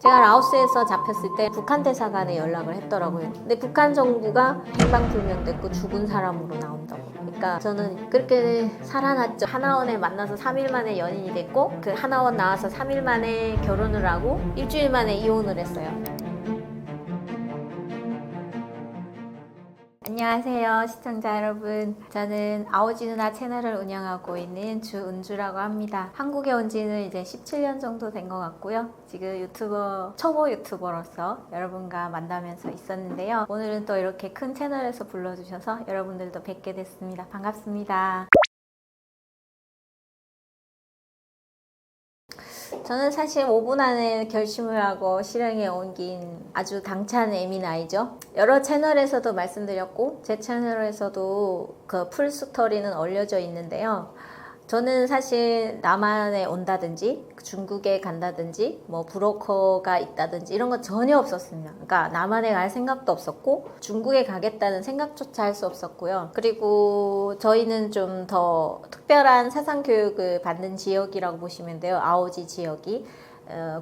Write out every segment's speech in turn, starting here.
제가 라오스에서 잡혔을 때 북한 대사관에 연락을 했더라고요. 근데 북한 정부가 행방불명됐고 죽은 사람으로 나온다고. 그러니까 저는 그렇게 살아났죠. 하나원에 만나서 3일 만에 연인이 됐고, 그 하나원 나와서 3일 만에 결혼을 하고 일주일 만에 이혼을 했어요. 안녕하세요 시청자 여러분, 저는 아오지 누나 채널을 운영하고 있는 주은주라고 합니다. 한국에 온 지는 이제 17년 정도 된 것 같고요. 지금 초보 유튜버로서 여러분과 만나면서 있었는데요. 오늘은 또 이렇게 큰 채널에서 불러주셔서 여러분들도 뵙게 됐습니다. 반갑습니다. 저는 사실 5분 안에 결심을 하고 실행에 옮긴 아주 당찬 예민아이죠. 여러 채널에서도 말씀드렸고 제 채널에서도 그 풀스토리는 올려져 있는데요. 저는 사실 남한에 온다든지 중국에 간다든지 뭐 브로커가 있다든지 이런 거 전혀 없었습니다. 그러니까 남한에 갈 생각도 없었고 중국에 가겠다는 생각조차 할 수 없었고요. 그리고 저희는 좀 더 특별한 사상 교육을 받는 지역이라고 보시면 돼요. 아오지 지역이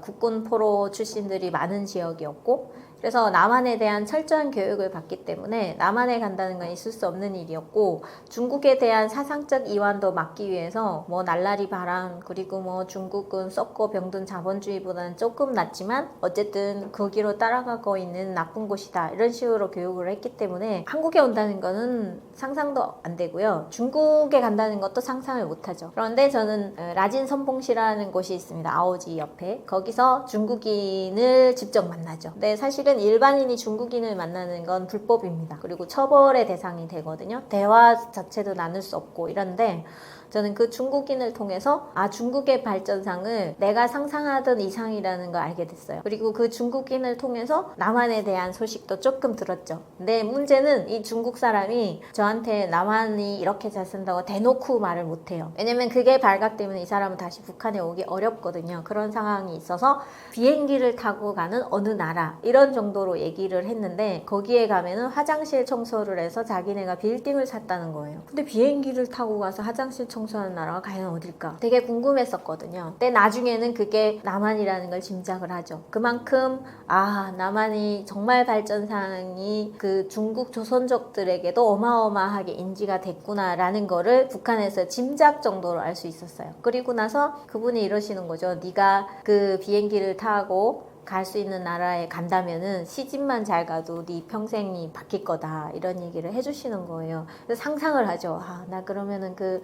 국군 포로 출신들이 많은 지역이었고, 그래서 남한에 대한 철저한 교육을 받기 때문에 남한에 간다는 건 있을 수 없는 일이었고, 중국에 대한 사상적 이완도 막기 위해서 뭐 날라리 바람, 그리고 뭐 중국은 썩고 병든 자본주의보다는 조금 낫지만 어쨌든 거기로 따라가고 있는 나쁜 곳이다, 이런 식으로 교육을 했기 때문에 한국에 온다는 거는 상상도 안 되고요. 중국에 간다는 것도 상상을 못하죠. 그런데 저는 라진 선봉시라는 곳이 있습니다. 아오지 옆에. 거기서 중국인을 직접 만나죠. 근데 사실은 일반인이 중국인을 만나는 건 불법입니다. 그리고 처벌의 대상이 되거든요. 대화 자체도 나눌 수 없고 이런데, 저는 그 중국인을 통해서 중국의 발전상을 내가 상상하던 이상이라는 걸 알게 됐어요. 그리고 그 중국인을 통해서 남한에 대한 소식도 조금 들었죠. 근데 문제는 이 중국 사람이 저한테 남한이 이렇게 잘 산다고 대놓고 말을 못해요. 왜냐면 그게 발각되면 이 사람은 다시 북한에 오기 어렵거든요. 그런 상황이 있어서 비행기를 타고 가는 어느 나라 이런 정도로 얘기를 했는데, 거기에 가면은 화장실 청소를 해서 자기네가 빌딩을 샀다는 거예요. 근데 비행기를 타고 가서 화장실 청소하는 나라가 과연 어딜까 되게 궁금했었거든요. 근데 나중에는 그게 남한이라는 걸 짐작을 하죠. 그만큼 남한이 정말 발전상이 그 중국 조선족들에게도 어마어마하게 인지가 됐구나라는 거를 북한에서 짐작 정도로 알 수 있었어요. 그리고 나서 그분이 이러시는 거죠. 네가 그 비행기를 타고 갈 수 있는 나라에 간다면은 시집만 잘 가도 네 평생이 바뀔 거다, 이런 얘기를 해주시는 거예요. 그래서 상상을 하죠. 나 그러면은 그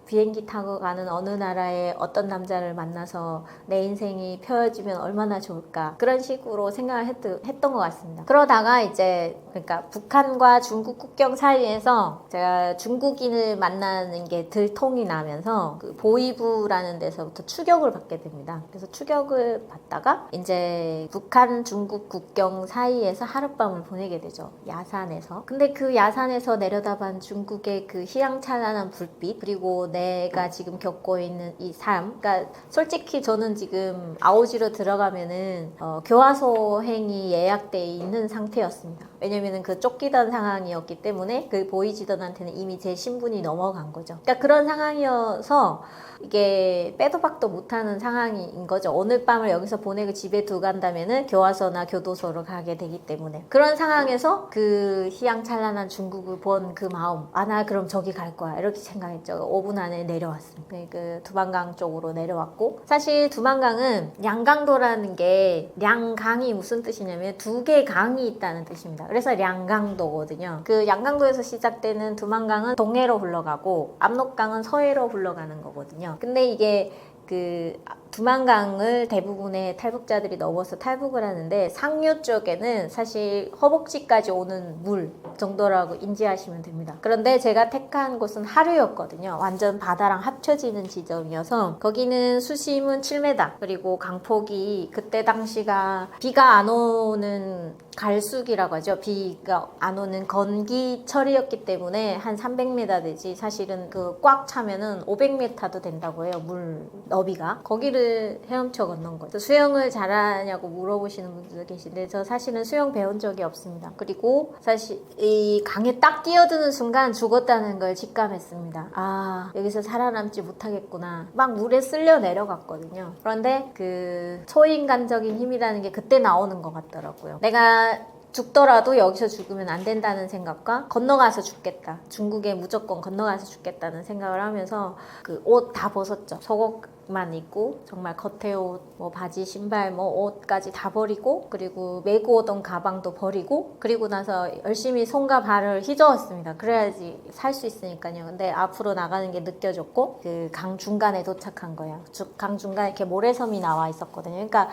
비행기 타고 가는 어느 나라의 어떤 남자를 만나서 내 인생이 펴지면 얼마나 좋을까, 그런 식으로 생각을 했던 것 같습니다. 그러다가 이제 그러니까 북한과 중국 국경 사이에서 제가 중국인을 만나는 게 들통이 나면서 그 보이부라는 데서부터 추격을 받게 됩니다. 그래서 추격을 받다가 이제 북한 중국 국경 사이에서 하룻밤을 보내게 되죠. 야산에서. 근데 그 야산에서 내려다본 중국의 그 희망찬란한 불빛, 그리고 내가 지금 겪고 있는 이 삶, 그러니까 솔직히 저는 지금 아오지로 들어가면은 교화소행이 예약돼 있는 상태였습니다. 왜냐면은 그 쫓기던 상황이었기 때문에 그 보이지던한테는 이미 제 신분이 넘어간 거죠. 그러니까 그런 상황이어서 이게 빼도 박도 못하는 상황인 거죠. 오늘 밤을 여기서 보내고 집에 두고 간다면은 교화소나 교도소로 가게 되기 때문에. 그런 상황에서 그 희망찬란한 중국을 본 그 마음, 나 그럼 저기 갈 거야, 이렇게 생각했죠. 5분 안에 내려왔습니다. 그 두만강 쪽으로 내려왔고, 사실 두만강은 량강도라는 게, 량강이 무슨 뜻이냐면 두 개의 강이 있다는 뜻입니다. 그래서 량강도거든요. 그 양강도에서 시작되는 두만강은 동해로 흘러가고 압록강은 서해로 흘러가는 거거든요. 근데 이게 그 두만강을 대부분의 탈북자들이 넘어서 탈북을 하는데, 상류 쪽에는 사실 허벅지까지 오는 물 정도라고 인지하시면 됩니다. 그런데 제가 택한 곳은 하류였거든요. 완전 바다랑 합쳐지는 지점이어서 거기는 수심은 7m, 그리고 강폭이 그때 당시가 비가 안 오는 갈수기라고 하죠. 비가 안 오는 건기철이었기 때문에 한 300m 되지, 사실은 그 꽉 차면은 500m도 된다고 해요. 물 너비가. 거기를 강을 헤엄쳐 건넌 거죠. 수영을 잘하냐고 물어보시는 분들도 계신데 저 사실은 수영 배운 적이 없습니다. 그리고 사실 이 강에 딱 뛰어드는 순간 죽었다는 걸 직감했습니다. 아, 여기서 살아남지 못하겠구나. 막 물에 쓸려 내려갔거든요. 그런데 그 초인간적인 힘이라는 게 그때 나오는 것 같더라고요. 내가 죽더라도 여기서 죽으면 안 된다는 생각과 건너가서 죽겠다. 중국에 무조건 건너가서 죽겠다는 생각을 하면서 그 옷 다 벗었죠. 속옷만 입고 정말 겉에 옷, 뭐 바지, 신발, 뭐 옷까지 다 버리고 그리고 메고 오던 가방도 버리고 그리고 나서 열심히 손과 발을 휘저었습니다. 그래야지 살 수 있으니까요. 근데 앞으로 나가는 게 느껴졌고 그 강 중간에 도착한 거예요. 강 중간에 이렇게 모래섬이 나와 있었거든요. 그러니까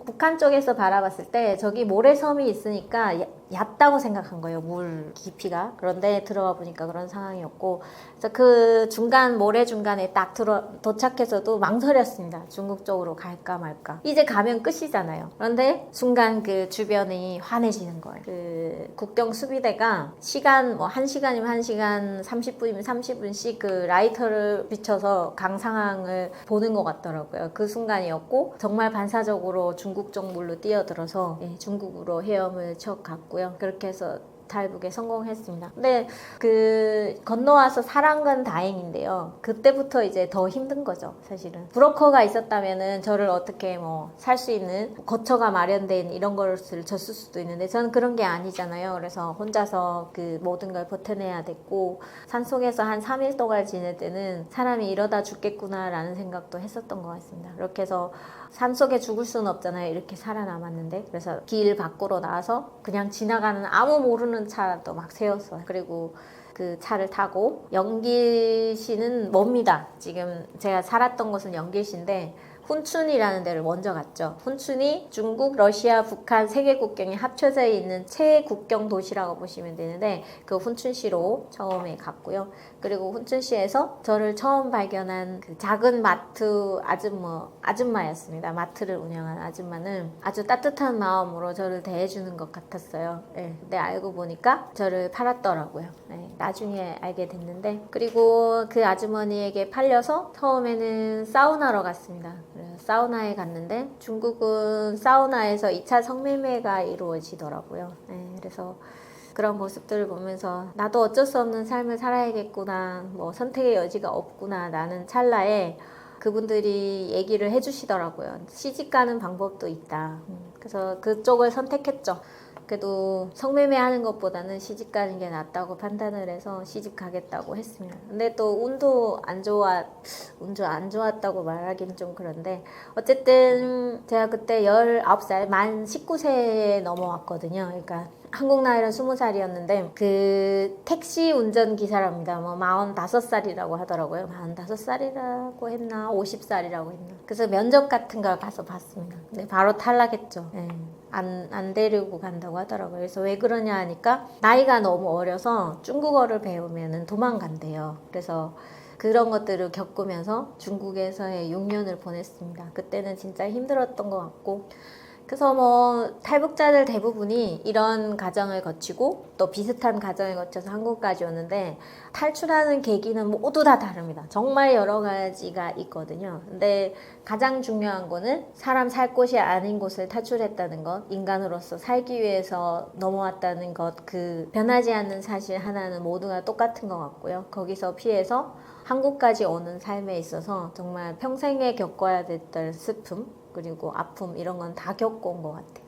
북한 쪽에서 바라봤을 때 저기 모래섬이 있으니까 얕다고 생각한 거예요. 물 깊이가. 그런데 들어가 보니까 그런 상황이었고 그래서 그 중간 모래 중간에 딱 도착해서도 망설였습니다. 중국 쪽으로 갈까 말까. 이제 가면 끝이잖아요. 그런데 순간 그 주변이 환해지는 거예요. 그 국경 수비대가 시간 뭐 1시간이면 1시간 30분이면 30분씩 그 라이터를 비춰서 강 상황을 보는 것 같더라고요. 그 순간이었고 정말 반사적으로 중국 쪽 물로 뛰어들어서 중국으로 헤엄을 쳐 갔고요. 그렇게 해서 탈북에 성공했습니다. 근데 그 건너와서 살아난 건 다행인데요. 그때부터 이제 더 힘든 거죠, 사실은. 브로커가 있었다면은 저를 어떻게 뭐 살 수 있는 거처가 마련된 이런 것을 줬을 수도 있는데 저는 그런 게 아니잖아요. 그래서 혼자서 그 모든 걸 버텨내야 됐고 산속에서 한 3일 동안 지낼 때는 사람이 이러다 죽겠구나라는 생각도 했었던 것 같습니다. 그렇게 해서 산속에 죽을 수는 없잖아요. 이렇게 살아남았는데 그래서 길 밖으로 나와서 그냥 지나가는 아무 모르는 차도 막 세웠어요. 그리고 그 차를 타고 영길시는 멉니다. 지금 제가 살았던 곳은 영길시인데 훈춘이라는 데를 먼저 갔죠. 훈춘이 중국, 러시아, 북한 세 개 국경이 합쳐져 있는 최국경 도시라고 보시면 되는데 그 훈춘시로 처음에 갔고요. 그리고 훈춘시에서 저를 처음 발견한 그 작은 마트 아줌마였습니다. 마트를 운영한 아줌마는 아주 따뜻한 마음으로 저를 대해주는 것 같았어요. 네, 근데 알고 보니까 저를 팔았더라고요. 네, 나중에 알게 됐는데 그리고 그 아주머니에게 팔려서 처음에는 사우나로 갔습니다. 사우나에 갔는데 중국은 사우나에서 2차 성매매가 이루어지더라고요. 네, 그래서 그런 모습들을 보면서 나도 어쩔 수 없는 삶을 살아야겠구나, 뭐 선택의 여지가 없구나 라는 찰나에 그분들이 얘기를 해주시더라고요. 시집가는 방법도 있다. 그래서 그쪽을 선택했죠. 그래도 성매매 하는 것보다는 시집 가는 게 낫다고 판단을 해서 시집 가겠다고 했습니다. 근데 또 운도 안 좋았다고 말하기는 좀 그런데 어쨌든 제가 그때 19살, 만 19세에 넘어왔거든요. 그러니까 한국 나이로 20살이었는데 그 택시 운전기사랍니다. 뭐 45살이라고 하더라고요. 45살이라고 했나 50살이라고 했나. 그래서 면접 같은 걸 가서 봤습니다. 근데 바로 탈락했죠. 네. 안 데리고 간다고 하더라고요. 그래서 왜 그러냐 하니까 나이가 너무 어려서 중국어를 배우면 도망간대요. 그래서 그런 것들을 겪으면서 중국에서의 6년을 보냈습니다. 그때는 진짜 힘들었던 것 같고 그래서 뭐 탈북자들 대부분이 이런 과정을 거치고 또 비슷한 과정을 거쳐서 한국까지 오는데 탈출하는 계기는 모두 다 다릅니다. 정말 여러 가지가 있거든요. 근데 가장 중요한 거는 사람 살 곳이 아닌 곳을 탈출했다는 것, 인간으로서 살기 위해서 넘어왔다는 것, 그 변하지 않는 사실 하나는 모두가 똑같은 것 같고요. 거기서 피해서 한국까지 오는 삶에 있어서 정말 평생에 겪어야 됐던 슬픔 그리고 아픔 이런 건 다 겪어온 것 같아요.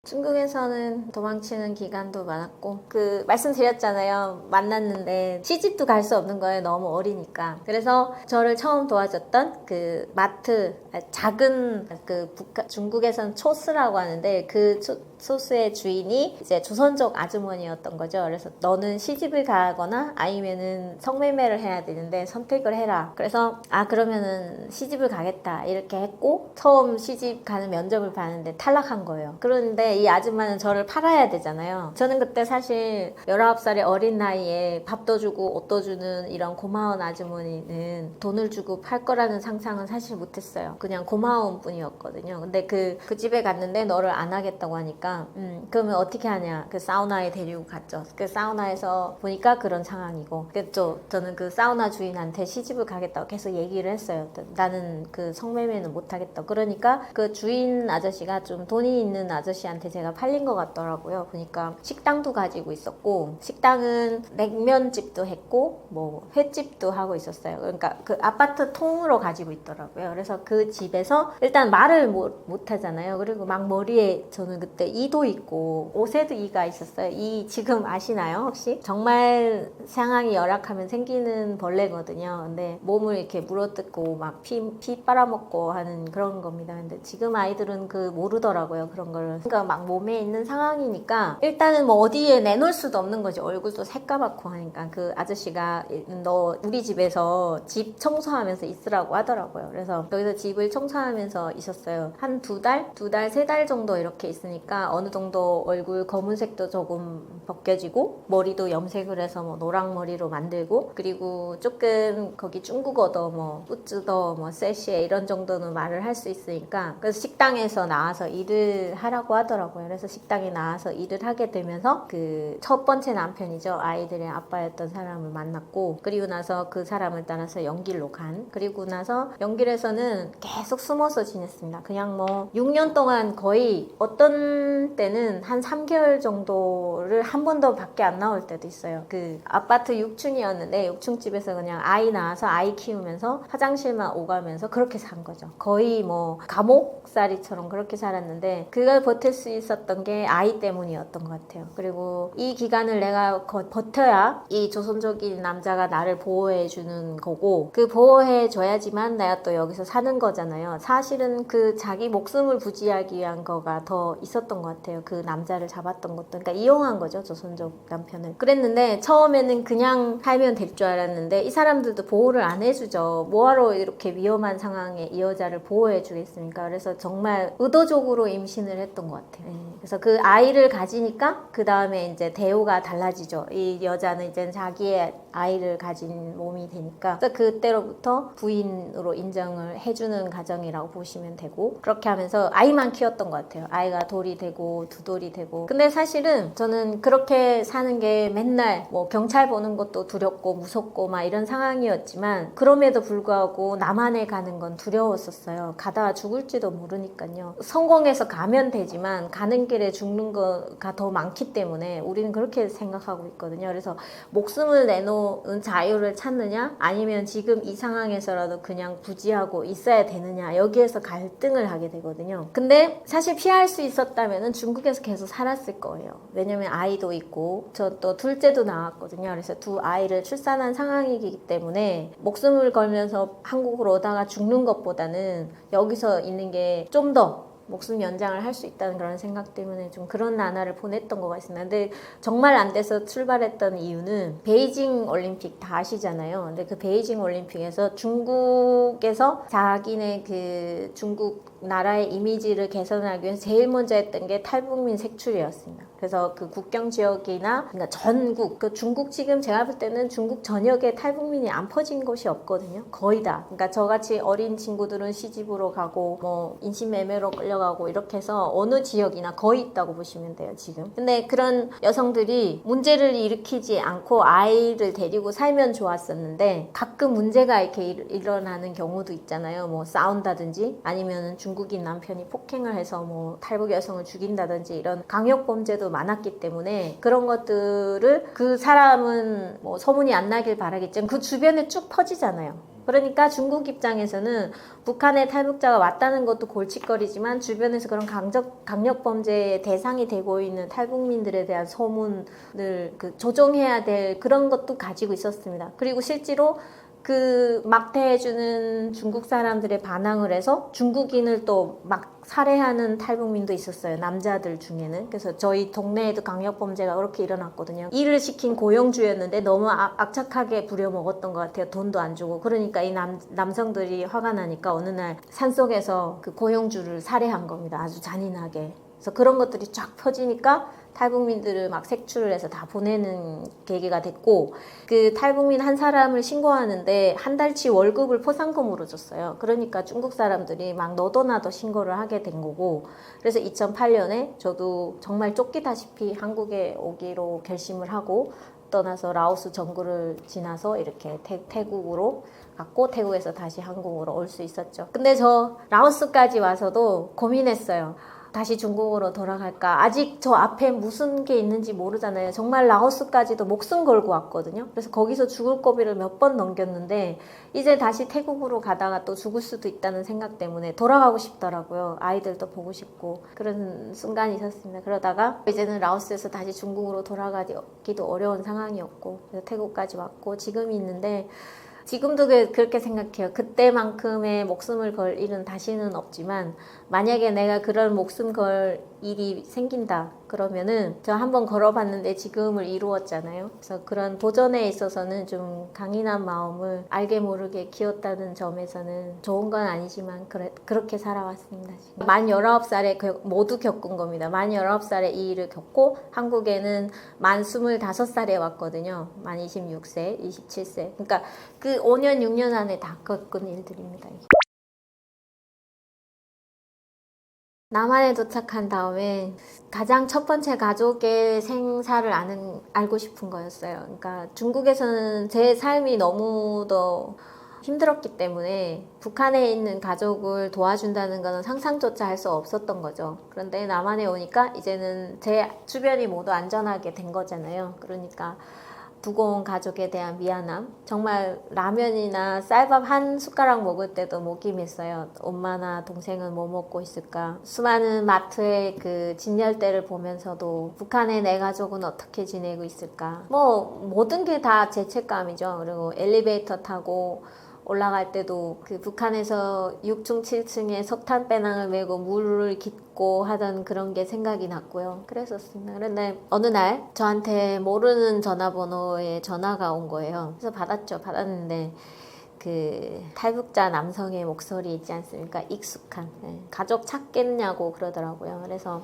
중국에서는 도망치는 기간도 많았고 그 말씀드렸잖아요. 만났는데 시집도 갈 수 없는 거예요. 너무 어리니까. 그래서 저를 처음 도와줬던 그 마트 작은 그 중국에서는 초스라고 하는데 그 소스의 주인이 이제 조선족 아주머니였던 거죠. 그래서 너는 시집을 가거나 아니면은 성매매를 해야 되는데 선택을 해라. 그래서 그러면은 시집을 가겠다 이렇게 했고 처음 시집 가는 면접을 봤는데 탈락한 거예요. 그런데 이 아줌마는 저를 팔아야 되잖아요. 저는 그때 사실 19살의 어린 나이에 밥도 주고 옷도 주는 이런 고마운 아주머니는 돈을 주고 팔 거라는 상상은 사실 못했어요. 그냥 고마운 뿐이었거든요. 근데 그 집에 갔는데 너를 안 하겠다고 하니까 그러니까 그러면 어떻게 하냐. 그 사우나에 데리고 갔죠. 그 사우나에서 보니까 그런 상황이고, 그또 저는 그 사우나 주인한테 시집을 가겠다고 계속 얘기를 했어요. 나는 그 성매매는 못하겠다. 그러니까 그 주인 아저씨가 좀 돈이 있는 아저씨한테 제가 팔린 것 같더라고요. 보니까 식당도 가지고 있었고, 식당은 냉면집도 했고 뭐 횟집도 하고 있었어요. 그러니까 그 아파트 통으로 가지고 있더라고요. 그래서 그 집에서 일단 말을 못 하잖아요. 그리고 막 머리에 저는 그때 이도 있고 옷에도 이가 있었어요. 이 지금 아시나요 혹시? 정말 상황이 열악하면 생기는 벌레거든요. 근데 몸을 이렇게 물어뜯고 막 피 빨아먹고 하는 그런 겁니다. 근데 지금 아이들은 그 모르더라고요. 그런 걸. 그러니까 막 몸에 있는 상황이니까 일단은 뭐 어디에 내놓을 수도 없는 거죠. 얼굴도 새까맣고 하니까. 그 아저씨가 너 우리 집에서 집 청소하면서 있으라고 하더라고요. 그래서 여기서 집을 청소하면서 있었어요. 한 두 달, 세 달 정도 이렇게 있으니까 어느 정도 얼굴 검은색도 조금 벗겨지고 머리도 염색을 해서 뭐 노랑머리로 만들고, 그리고 조금 거기 중국어도 뭐 우쯔더 뭐 세시에 이런 정도는 말을 할 수 있으니까, 그래서 식당에서 나와서 일을 하라고 하더라고요. 그래서 식당에 나와서 일을 하게 되면서 그 첫 번째 남편이죠. 아이들의 아빠였던 사람을 만났고, 그리고 나서 그 사람을 따라서 연길로 간. 그리고 나서 연길에서는 계속 숨어서 지냈습니다. 그냥 뭐 6년 동안 거의 어떤 때는 한 3개월 정도를 한 번도 밖에 안 나올 때도 있어요. 그 아파트 6층이었는데 6층집에서 그냥 아이 낳아서 아이 키우면서 화장실만 오가면서 그렇게 산 거죠. 거의 뭐 감옥살이처럼 그렇게 살았는데, 그걸 버틸 수 있었던 게 아이 때문이었던 것 같아요. 그리고 이 기간을 내가 버텨야 이 조선족인 남자가 나를 보호해주는 거고, 그 보호해줘야지만 내가 또 여기서 사는 거잖아요. 사실은 그 자기 목숨을 부지하기 위한 거가 더 있었던 것 같아요. 그 남자를 잡았던 것도. 그러니까 이용한 거죠, 조선족 남편을. 그랬는데 처음에는 그냥 살면 될 줄 알았는데 이 사람들도 보호를 안 해주죠. 뭐하러 이렇게 위험한 상황에 이 여자를 보호해 주겠습니까? 그래서 정말 의도적으로 임신을 했던 것 같아요. 그래서 그 아이를 가지니까 그 다음에 이제 대우가 달라지죠. 이 여자는 이제 자기의 아이를 가진 몸이 되니까, 그래서 그때로부터 부인으로 인정을 해주는 가정이라고 보시면 되고, 그렇게 하면서 아이만 키웠던 것 같아요. 아이가 돌이 되고 두 돌이 되고. 근데 사실은 저는 그렇게 사는 게 맨날 뭐 경찰 보는 것도 두렵고 무섭고 막 이런 상황이었지만, 그럼에도 불구하고 남한에 가는 건 두려웠었어요. 가다가 죽을지도 모르니까요. 성공해서 가면 되지만 가는 길에 죽는 거가 더 많기 때문에 우리는 그렇게 생각하고 있거든요. 그래서 목숨을 내놓은 자유를 찾느냐, 아니면 지금 이 상황에서라도 그냥 부지하고 있어야 되느냐, 여기에서 갈등을 하게 되거든요. 근데 사실 피할 수 있었다면 중국에서 계속 살았을 거예요. 왜냐면 아이도 있고 저 또 둘째도 나왔거든요. 그래서 두 아이를 출산한 상황이기 때문에 목숨을 걸면서 한국으로 오다가 죽는 것보다는 여기서 있는 게 좀 더 목숨 연장을 할 수 있다는 그런 생각 때문에 좀 그런 나날을 보냈던 것 같습니다. 근데 정말 안 돼서 출발했던 이유는 베이징 올림픽 다 아시잖아요. 근데 그 베이징 올림픽에서 중국에서 자기네 그 중국 나라의 이미지를 개선하기 위해서 제일 먼저 했던 게 탈북민 색출이었습니다. 그래서 그 국경 지역이나 그러니까 전국, 그 중국 지금 제가 볼 때는 중국 전역에 탈북민이 안 퍼진 곳이 없거든요. 거의 다. 그러니까 저같이 어린 친구들은 시집으로 가고 뭐 인신매매로 끌려가고 이렇게 해서 어느 지역이나 거의 있다고 보시면 돼요, 지금. 근데 그런 여성들이 문제를 일으키지 않고 아이를 데리고 살면 좋았었는데, 가끔 문제가 이렇게 일어나는 경우도 있잖아요. 뭐 싸운다든지 아니면 중국인 남편이 폭행을 해서 뭐 탈북 여성을 죽인다든지 이런 강력 범죄도 많았기 때문에, 그런 것들을 그 사람은 뭐 소문이 안 나길 바라겠지만 그 주변에 쭉 퍼지잖아요. 그러니까 중국 입장에서는 북한에 탈북자가 왔다는 것도 골칫거리지만, 주변에서 그런 강력 범죄의 대상이 되고 있는 탈북민들에 대한 소문을 조정해야 될 그런 것도 가지고 있었습니다. 그리고 실제로 그 막대해주는 중국 사람들의 반항을 해서 중국인을 또 막 살해하는 탈북민도 있었어요, 남자들 중에는. 그래서 저희 동네에도 강력범죄가 그렇게 일어났거든요. 일을 시킨 고용주였는데 너무 악착하게 부려먹었던 것 같아요. 돈도 안 주고. 그러니까 이 남성들이 화가 나니까 어느 날 산속에서 그 고용주를 살해한 겁니다. 아주 잔인하게. 그래서 그런 것들이 쫙 펴지니까 탈북민들을 막 색출을 해서 다 보내는 계기가 됐고, 그 탈북민 한 사람을 신고하는데 한 달치 월급을 포상금으로 줬어요. 그러니까 중국 사람들이 막 너도 나도 신고를 하게 된 거고, 그래서 2008년에 저도 정말 쫓기다시피 한국에 오기로 결심을 하고 떠나서 라오스 정글을 지나서 이렇게 태국으로 갔고, 태국에서 다시 한국으로 올 수 있었죠. 근데 저 라오스까지 와서도 고민했어요. 다시 중국으로 돌아갈까? 아직 저 앞에 무슨 게 있는지 모르잖아요. 정말 라오스까지도 목숨 걸고 왔거든요. 그래서 거기서 죽을 고비를 몇 번 넘겼는데 이제 다시 태국으로 가다가 또 죽을 수도 있다는 생각 때문에 돌아가고 싶더라고요. 아이들도 보고 싶고 그런 순간이 있었습니다. 그러다가 이제는 라오스에서 다시 중국으로 돌아가기도 어려운 상황이었고, 그래서 태국까지 왔고 지금이 있는데, 지금도 그렇게 생각해요. 그때만큼의 목숨을 걸 일은 다시는 없지만, 만약에 내가 그런 목숨 걸 일이 생긴다 그러면은, 저 한번 걸어봤는데 지금을 이루었잖아요. 그래서 그런 도전에 있어서는 좀 강인한 마음을 알게 모르게 키웠다는 점에서는 좋은 건 아니지만 그렇게 살아왔습니다. 지금 만 19살에 모두 겪은 겁니다. 만 19살에 이 일을 겪고 한국에는 만 25살에 왔거든요. 만 26세, 27세. 그러니까 그 5년, 6년 안에 다 겪은 일들입니다. 이게. 남한에 도착한 다음에 가장 첫 번째 가족의 생사를 알고 싶은 거였어요. 그러니까 중국에서는 제 삶이 너무도 힘들었기 때문에 북한에 있는 가족을 도와준다는 것은 상상조차 할 수 없었던 거죠. 그런데 남한에 오니까 이제는 제 주변이 모두 안전하게 된 거잖아요. 그러니까 두고 온 가족에 대한 미안함, 정말 라면이나 쌀밥 한 숟가락 먹을 때도 목이 맸어요. 엄마나 동생은 뭐 먹고 있을까. 수많은 마트의 그 진열대를 보면서도 북한의 내 가족은 어떻게 지내고 있을까. 뭐 모든 게 다 죄책감이죠. 그리고 엘리베이터 타고 올라갈 때도 그 북한에서 6층, 7층에 석탄 배낭을 메고 물을 깃고 하던 그런 게 생각이 났고요. 그랬었습니다. 그런데 어느 날 저한테 모르는 전화번호에 전화가 온 거예요. 그래서 받았죠. 받았는데 그 탈북자 남성의 목소리 있지 않습니까? 익숙한. 가족 찾겠냐고 그러더라고요. 그래서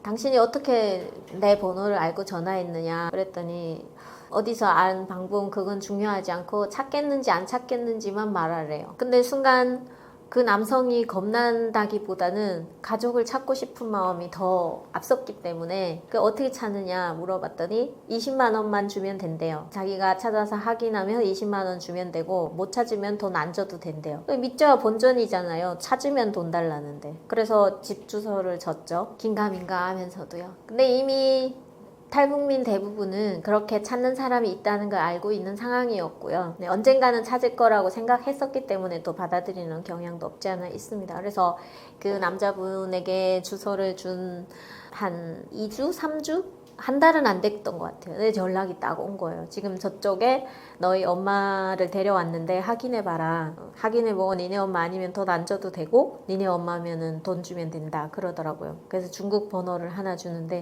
당신이 어떻게 내 번호를 알고 전화했느냐 그랬더니, 어디서 안 방법 그건 중요하지 않고 찾겠는지 안 찾겠는지만 말하래요. 근데 순간 그 남성이 겁난다기보다는 가족을 찾고 싶은 마음이 더 앞섰기 때문에, 그 어떻게 찾느냐 물어봤더니 20만 원만 주면 된대요. 자기가 찾아서 확인하면 20만 원 주면 되고 못 찾으면 돈 안 줘도 된대요. 믿져야 본전이잖아요. 찾으면 돈 달라는데. 그래서 집 주소를 줬죠. 긴가민가 하면서도요. 근데 이미 탈북민 대부분은 그렇게 찾는 사람이 있다는 걸 알고 있는 상황이었고요. 네, 언젠가는 찾을 거라고 생각했었기 때문에 또 받아들이는 경향도 없지 않아 있습니다. 그래서 그 남자분에게 주소를 준 한 2주? 3주? 한 달은 안 됐던 것 같아요. 근데 연락이 딱 온 거예요. 지금 저쪽에 너희 엄마를 데려왔는데 확인해봐라. 확인해보고 니네 엄마 아니면 돈 안 줘도 되고 니네 엄마면은 돈 주면 된다 그러더라고요. 그래서 중국 번호를 하나 주는데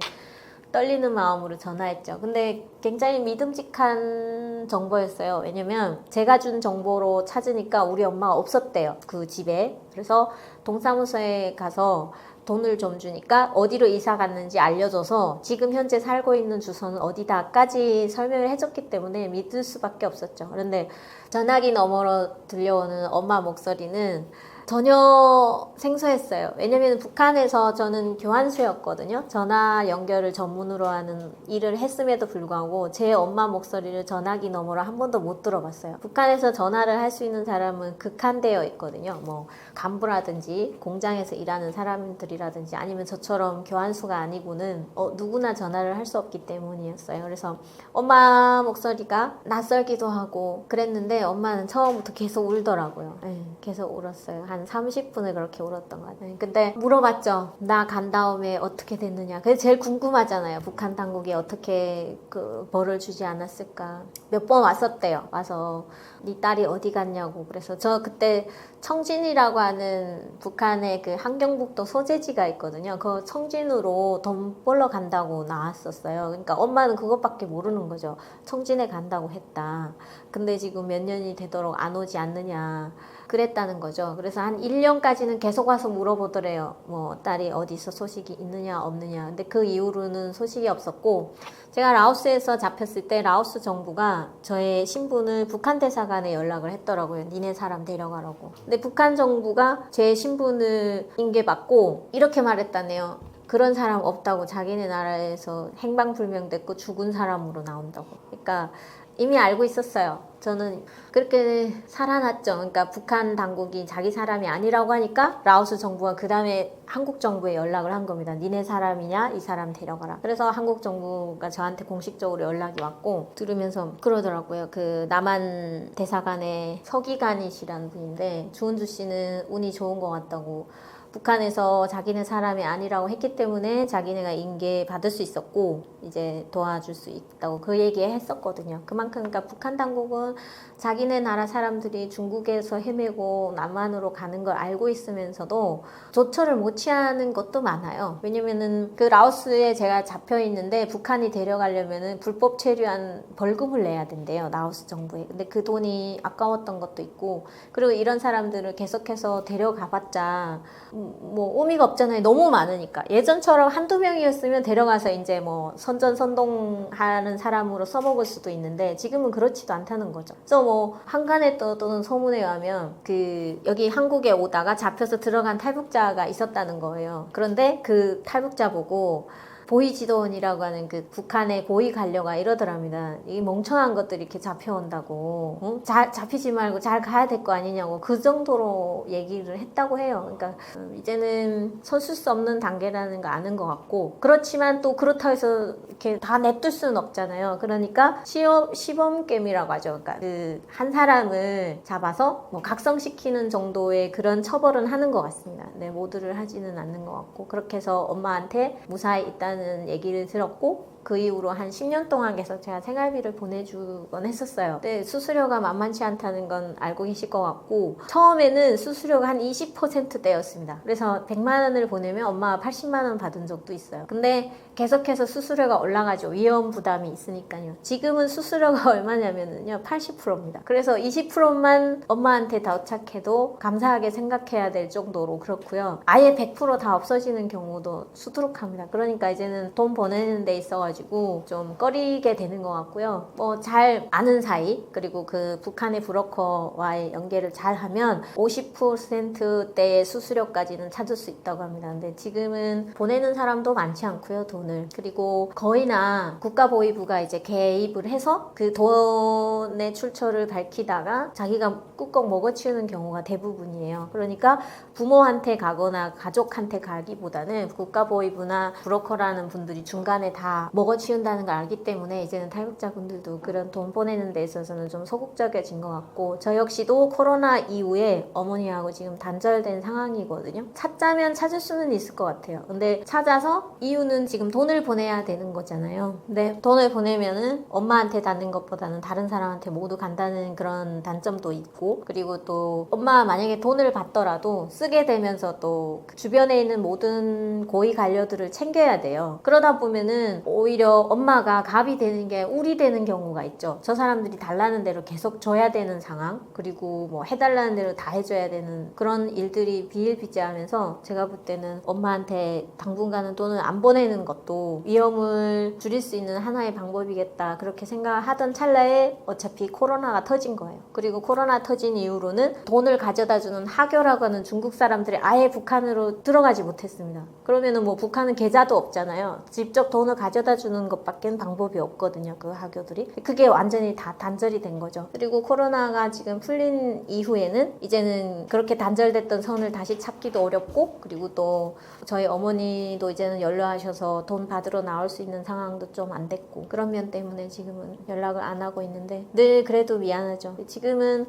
떨리는 마음으로 전화했죠. 근데 굉장히 믿음직한 정보였어요. 왜냐면 제가 준 정보로 찾으니까 우리 엄마가 없었대요. 그 집에. 그래서 동사무소에 가서 돈을 좀 주니까 어디로 이사 갔는지 알려줘서 지금 현재 살고 있는 주소는 어디다까지 설명을 해줬기 때문에 믿을 수밖에 없었죠. 그런데 전화기 너머로 들려오는 엄마 목소리는 전혀 생소했어요. 왜냐면 북한에서 저는 교환수였거든요. 전화 연결을 전문으로 하는 일을 했음에도 불구하고 제 엄마 목소리를 전화기 너머로 한 번도 못 들어봤어요. 북한에서 전화를 할 수 있는 사람은 극한되어 있거든요. 뭐 간부라든지 공장에서 일하는 사람들이라든지 아니면 저처럼 교환수가 아니고는 누구나 전화를 할 수 없기 때문이었어요. 그래서 엄마 목소리가 낯설기도 하고 그랬는데 엄마는 처음부터 계속 울더라고요. 계속 울었어요. 한 30분을 그렇게 울었던 것 같아요. 근데 물어봤죠. 나 간 다음에 어떻게 됐느냐. 그게 제일 궁금하잖아요. 북한 당국이 어떻게 그 벌을 주지 않았을까. 몇 번 왔었대요. 와서 네 딸이 어디 갔냐고. 그래서 저 그때 청진이라고 하는 북한의 그 함경북도 소재지가 있거든요. 그 청진으로 돈 벌러 간다고 나왔었어요. 그러니까 엄마는 그것밖에 모르는 거죠. 청진에 간다고 했다. 근데 지금 몇 년이 되도록 안 오지 않느냐. 그랬다는 거죠. 그래서 한 1년까지는 계속 와서 물어보더래요. 뭐 딸이 어디서 소식이 있느냐 없느냐. 근데 그 이후로는 소식이 없었고, 제가 라오스에서 잡혔을 때 라오스 정부가 저의 신분을 북한 대사관에 연락을 했더라고요. 니네 사람 데려가라고. 근데 북한 정부가 제 신분을 인계받고 이렇게 말했다네요. 그런 사람 없다고. 자기네 나라에서 행방불명됐고 죽은 사람으로 나온다고. 그러니까 이미 알고 있었어요. 저는 그렇게 살아났죠. 그러니까 북한 당국이 자기 사람이 아니라고 하니까 라오스 정부가 그 다음에 한국 정부에 연락을 한 겁니다. 니네 사람이냐? 이 사람 데려가라. 그래서 한국 정부가 저한테 공식적으로 연락이 왔고, 들으면서 그러더라고요. 그 남한 대사관의 서기관이시라는 분인데, 주은주 씨는 운이 좋은 것 같다고. 북한에서 자기네 사람이 아니라고 했기 때문에 자기네가 인계 받을 수 있었고 이제 도와줄 수 있다고 그 얘기 했었거든요. 그만큼 그러니까 북한 당국은 자기네 나라 사람들이 중국에서 헤매고 남한으로 가는 걸 알고 있으면서도 조처를 못 취하는 것도 많아요. 왜냐면은 그 라오스에 제가 잡혀 있는데 북한이 데려가려면은 불법 체류한 벌금을 내야 된대요. 라오스 정부에. 근데 그 돈이 아까웠던 것도 있고, 그리고 이런 사람들을 계속해서 데려가봤자 뭐 의미가 없잖아요. 너무 많으니까. 예전처럼 한두 명이었으면 데려가서 이제 뭐 선전선동하는 사람으로 써먹을 수도 있는데 지금은 그렇지도 않다는 거죠. 그래서 뭐 한간에 떠도는 소문에 의하면 그 여기 한국에 오다가 잡혀서 들어간 탈북자가 있었다는 거예요. 그런데 그 탈북자 보고 보이지도원이라고 하는 그 북한의 고위 관료가 이러더랍니다. 이 멍청한 것들이 이렇게 잡혀온다고, 응? 잡히지 말고 잘 가야 될 거 아니냐고 그 정도로 얘기를 했다고 해요. 그러니까 이제는 서술 수 없는 단계라는 거 아는 것 같고, 그렇지만 또 그렇다고 해서 이렇게 다 냅둘 수는 없잖아요. 그러니까 시범겜이라고 하죠. 그러니까 그 한 사람을 잡아서 뭐 각성시키는 정도의 그런 처벌은 하는 것 같습니다. 네, 모두를 하지는 않는 것 같고, 그렇게 해서 엄마한테 무사히 있다는 얘기를 들었고, 그 이후로 한 10년 동안 계속 제가 생활비를 보내주곤 했었어요. 근데 수수료가 만만치 않다는 건 알고 계실 것 같고, 처음에는 수수료가 한 20%대였습니다. 그래서 100만 원을 보내면 엄마가 80만 원 받은 적도 있어요. 근데 계속해서 수수료가 올라가죠. 위험 부담이 있으니까요. 지금은 수수료가 얼마냐면요, 80%입니다. 그래서 20%만 엄마한테 도착해도 감사하게 생각해야 될 정도로 그렇고요. 아예 100% 다 없어지는 경우도 수두룩합니다. 그러니까 이제는 돈 보내는 데 있어가지고 좀 꺼리게 되는 것 같고요. 뭐 잘 아는 사이, 그리고 그 북한의 브로커와의 연계를 잘 하면 50%대의 수수료까지는 찾을 수 있다고 합니다. 근데 지금은 보내는 사람도 많지 않고요, 돈을. 그리고 거의나 국가보위부가 이제 개입을 해서 그 돈의 출처를 밝히다가 자기가 꾹꾹 먹어치우는 경우가 대부분이에요. 그러니까 부모한테 가거나 가족한테 가기보다는 국가보위부나 브로커라는 분들이 중간에 다 먹어치운다는 걸 알기 때문에 이제는 탈북자분들도 그런 돈 보내는 데 있어서는 좀 소극적이어진 것 같고, 저 역시도 코로나 이후에 어머니하고 지금 단절된 상황이거든요. 찾자면 찾을 수는 있을 것 같아요. 근데 찾아서 이유는 지금 돈을 보내야 되는 거잖아요. 근데 돈을 보내면은 엄마한테 닿는 것보다는 다른 사람한테 모두 간다는 그런 단점도 있고, 그리고 또 엄마가 만약에 돈을 받더라도 쓰게 되면서 또 주변에 있는 모든 고위 관료들을 챙겨야 돼요. 그러다 보면은 오히려 엄마가 갑이 되는 게 울이 되는 경우가 있죠. 저 사람들이 달라는 대로 계속 줘야 되는 상황, 그리고 뭐 해달라는 대로 다 해줘야 되는 그런 일들이 비일비재하면서 제가 볼 때는 엄마한테 당분간은 돈을 안 보내는 것도 위험을 줄일 수 있는 하나의 방법이겠다, 그렇게 생각하던 찰나에 어차피 코로나가 터진 거예요. 그리고 코로나 터진 이후로는 돈을 가져다주는 하교라고 하는 중국 사람들이 아예 북한으로 들어가지 못했습니다. 그러면은 뭐 북한은 계좌도 없잖아요. 직접 돈을 가져다 주는 것밖엔 방법이 없거든요, 그 하교들이. 그게 완전히 다 단절이 된 거죠. 그리고 코로나가 지금 풀린 이후에는 이제는 그렇게 단절됐던 선을 다시 찾기도 어렵고, 그리고 또 저희 어머니도 이제는 연로하셔서 돈 받으러 나올 수 있는 상황도 좀 안 됐고, 그런 면 때문에 지금은 연락을 안 하고 있는데 늘 그래도 미안하죠. 지금은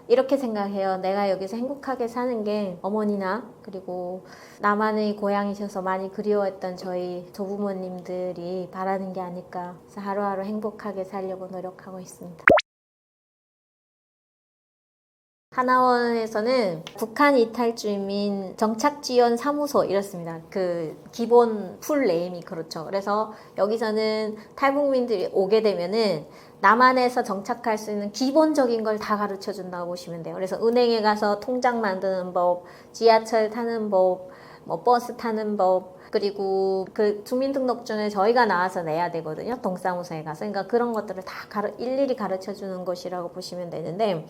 이렇게 생각해요. 내가 여기서 행복하게 사는 게 어머니나 그리고 나만의 고향이셔서 많이 그리워했던 저희 조부모님들이 바라는 게 아닐까. 그래서 하루하루 행복하게 살려고 노력하고 있습니다. 하나원에서는 북한 이탈주민 정착지원 사무소 이렇습니다. 그 기본 풀 네임이 그렇죠. 그래서 여기서는 탈북민들이 오게 되면은 남한에서 정착할 수 있는 기본적인 걸 다 가르쳐 준다고 보시면 돼요. 그래서 은행에 가서 통장 만드는 법, 지하철 타는 법, 뭐 버스 타는 법, 그리고 그 주민등록증을 저희가 나와서 내야 되거든요. 동사무소에 가서. 그러니까 그런 것들을 다 일일이 가르쳐 주는 곳이라고 보시면 되는데,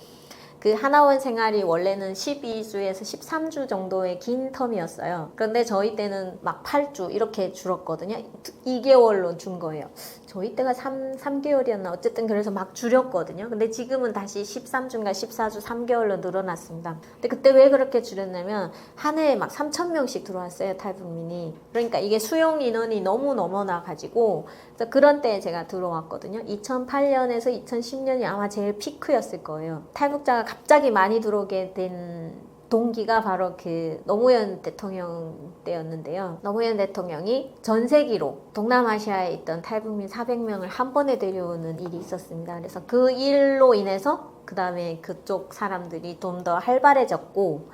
그 하나원 생활이 원래는 12주에서 13주 정도의 긴 텀이었어요. 그런데 저희 때는 막 8주 이렇게 줄었거든요. 2개월로 준 거예요. 저희 때가 3개월이었나 어쨌든 그래서 막 줄였거든요. 근데 지금은 다시 13주인가 14주 3개월로 늘어났습니다. 근데 그때 왜 그렇게 줄였냐면 한 해에 막 3,000명씩 들어왔어요. 탈북민이. 그러니까 이게 수용 인원이 너무 넘어나 가지고 그런 때에 제가 들어왔거든요. 2008년에서 2010년이 아마 제일 피크였을 거예요. 탈북자가 갑자기 많이 들어오게 된 동기가 바로 그 노무현 대통령 때였는데요. 노무현 대통령이 전세기로 동남아시아에 있던 탈북민 400명을 한 번에 데려오는 일이 있었습니다. 그래서 그 일로 인해서 그 다음에 그쪽 사람들이 좀 더 활발해졌고,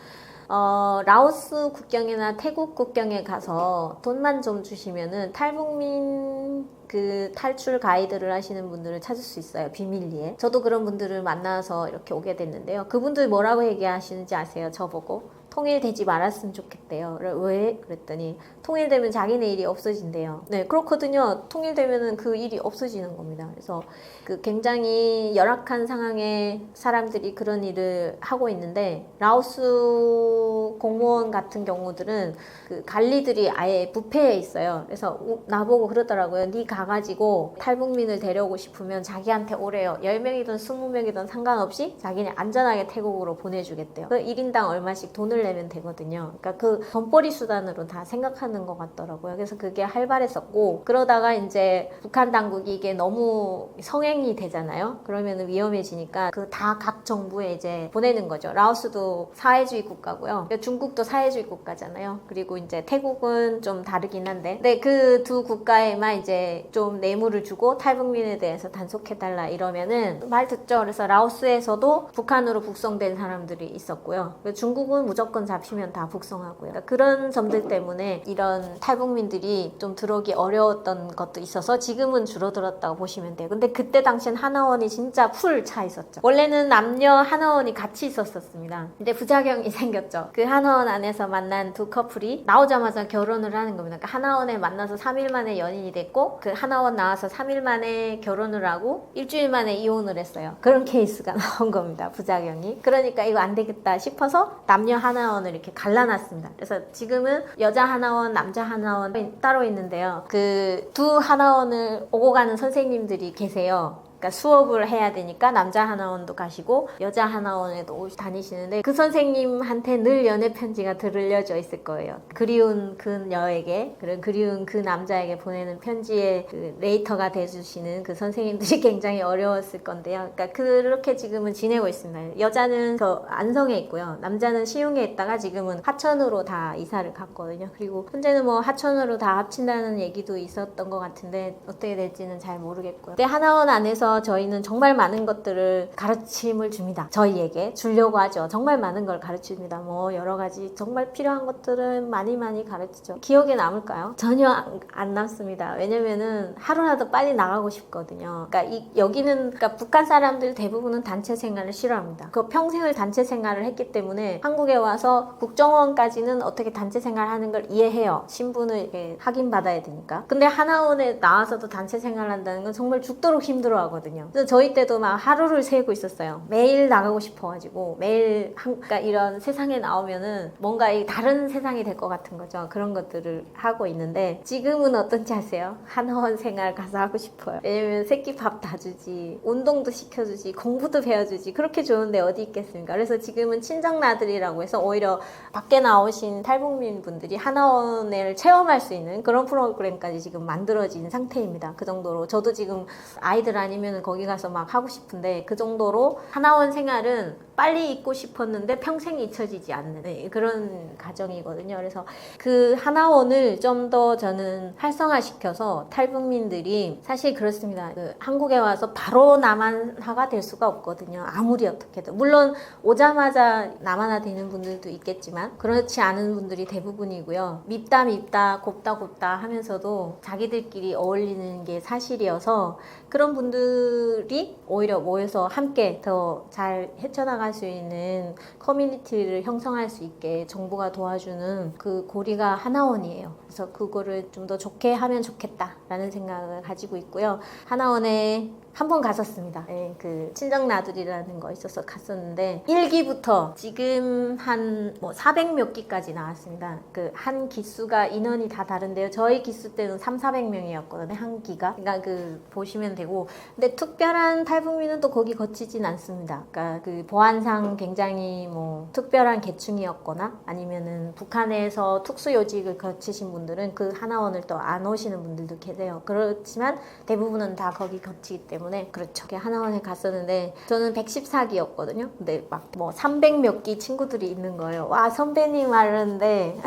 라오스 국경이나 태국 국경에 가서 돈만 좀 주시면은 탈북민 그 탈출 가이드를 하시는 분들을 찾을 수 있어요. 비밀리에. 저도 그런 분들을 만나서 이렇게 오게 됐는데요. 그분들 뭐라고 얘기하시는지 아세요? 저보고 통일되지 말았으면 좋겠대요. 왜? 그랬더니 통일되면 자기네 일이 없어진대요. 네, 그렇거든요. 통일되면은 그 일이 없어지는 겁니다. 그래서 그 굉장히 열악한 상황에 사람들이 그런 일을 하고 있는데, 라오스 공무원 같은 경우들은 그 관리들이 아예 부패해 있어요. 그래서 나보고 그러더라고요. 네 가가지고 탈북민을 데려오고 싶으면 자기한테 오래요. 10명이든 20명이든 상관없이 자기네 안전하게 태국으로 보내주겠대요. 그 1인당 얼마씩 돈을 내면 되거든요. 그러니까 그 돈벌이 수단으로 다 생각하는 것 같더라고요. 그래서 그게 활발했었고, 그러다가 이제 북한 당국이 이게 너무 성행이 되잖아요. 그러면 위험해지니까 그 다 각 정부에 이제 보내는 거죠. 라오스도 사회주의 국가고요. 중국도 사회주의 국가잖아요. 그리고 이제 태국은 좀 다르긴 한데, 근데 그 두 국가에만 이제 좀 뇌물을 주고 탈북민에 대해서 단속해달라 이러면은 말 듣죠. 그래서 라오스에서도 북한으로 북송된 사람들이 있었고요. 중국은 무조건 잡히면 다 북송하고요. 그러니까 그런 점들 때문에 이런 탈북민들이 좀 들어오기 어려웠던 것도 있어서 지금은 줄어들었다고 보시면 돼요. 근데 그때 당시엔 하나원이 진짜 풀 차 있었죠. 원래는 남녀 하나원이 같이 있었습니다. 근데 부작용이 생겼죠. 그 하나원 안에서 만난 두 커플이 나오자마자 결혼을 하는 겁니다. 그러니까 하나원에 만나서 3일 만에 연인이 됐고, 그 하나원 나와서 3일 만에 결혼을 하고 일주일 만에 이혼을 했어요. 그런 케이스가 나온 겁니다. 부작용이. 그러니까 이거 안 되겠다 싶어서 남녀 하나원을 이렇게 갈라놨습니다. 그래서 지금은 여자 하나원, 남자 하나원 따로 있는데요. 그 두 하나원을 오고 가는 선생님들이 계세요. 그러니까 수업을 해야 되니까 남자 하나원도 가시고 여자 하나원에도 다니시는데, 그 선생님한테 늘 연애 편지가 들려져 있을 거예요. 그리운 그녀에게, 그리운 그 남자에게 보내는 편지의 그 레이터가 돼주시는 그 선생님들이 굉장히 어려웠을 건데요. 그러니까 그렇게 지금은 지내고 있습니다. 여자는 저 안성에 있고요. 남자는 시흥에 있다가 지금은 하천으로 다 이사를 갔거든요. 그리고 현재는 뭐 하천으로 다 합친다는 얘기도 있었던 것 같은데 어떻게 될지는 잘 모르겠고요. 근데 하나원 안에서 저희는 정말 많은 것들을 가르침을 줍니다. 저희에게 주려고 하죠. 정말 많은 걸 가르칩니다. 뭐 여러 가지 정말 필요한 것들은 많이 가르치죠. 기억에 남을까요? 전혀 안 남습니다. 왜냐면은 하루라도 빨리 나가고 싶거든요. 그러니까 여기는 그러니까 북한 사람들 대부분은 단체 생활을 싫어합니다. 그 평생을 단체 생활을 했기 때문에 한국에 와서 국정원까지는 어떻게 단체 생활하는 걸 이해해요. 신분을 이렇게 확인받아야 되니까. 근데 하나원에 나와서도 단체 생활한다는 건 정말 죽도록 힘들어하거든요. 그래서 저희 때도 막 하루를 세고 있었어요. 매일 나가고 싶어가지고 매일 그러니까 이런 세상에 나오면은 뭔가 다른 세상이 될 것 같은 거죠. 그런 것들을 하고 있는데, 지금은 어떤지 아세요? 하나원 생활 가서 하고 싶어요. 왜냐면 새끼 밥 다 주지, 운동도 시켜주지, 공부도 배워주지, 그렇게 좋은데 어디 있겠습니까? 그래서 지금은 친정나들이라고 해서 오히려 밖에 나오신 탈북민 분들이 하나원을 체험할 수 있는 그런 프로그램까지 지금 만들어진 상태입니다. 그 정도로 저도 지금 아이들 아니면 되면 거기 가서 막 하고 싶은데 그 정도로 하나원 생활은 빨리 잊고 싶었는데 평생 잊혀지지 않는 그런 가정이거든요. 그래서 그 하나원을 좀 더 저는 활성화시켜서 탈북민들이 사실 그렇습니다. 그 한국에 와서 바로 남한화가 될 수가 없거든요. 아무리 어떻게 해도. 물론 오자마자 남한화 되는 분들도 있겠지만 그렇지 않은 분들이 대부분이고요. 밉다 곱다 하면서도 자기들끼리 어울리는 게 사실이어서 그런 분들이 오히려 모여서 함께 더 잘 헤쳐나갈 수 있는 커뮤니티를 형성할 수 있게 정부가 도와주는 그 고리가 하나원이에요. 그래서 그거를 좀 더 좋게 하면 좋겠다라는 생각을 가지고 있고요. 하나원에 한 번 갔었습니다. 네, 그 친정 나들이라는 거 있어서 갔었는데 1기부터 지금 한 뭐 400 몇 기까지 나왔습니다. 그 한 기수가 인원이 다 다른데요. 저희 기수 때는 300~400명이었거든요. 한 기가. 그러니까 그 보시면 되고 근데 특별한 탈북민은 또 거기 거치진 않습니다. 그러니까 그 보안상 굉장히 뭐 특별한 계층이었거나 아니면은 북한에서 특수요직을 거치신 분들은 그 하나원을 또 안 오시는 분들도 계세요. 그렇지만 대부분은 다 거기 거치기 때문에 그렇죠. 하나원에 갔었는데 저는 114기였거든요. 근데 막 뭐 300 몇 기 친구들이 있는 거예요. 와 선배님 하는데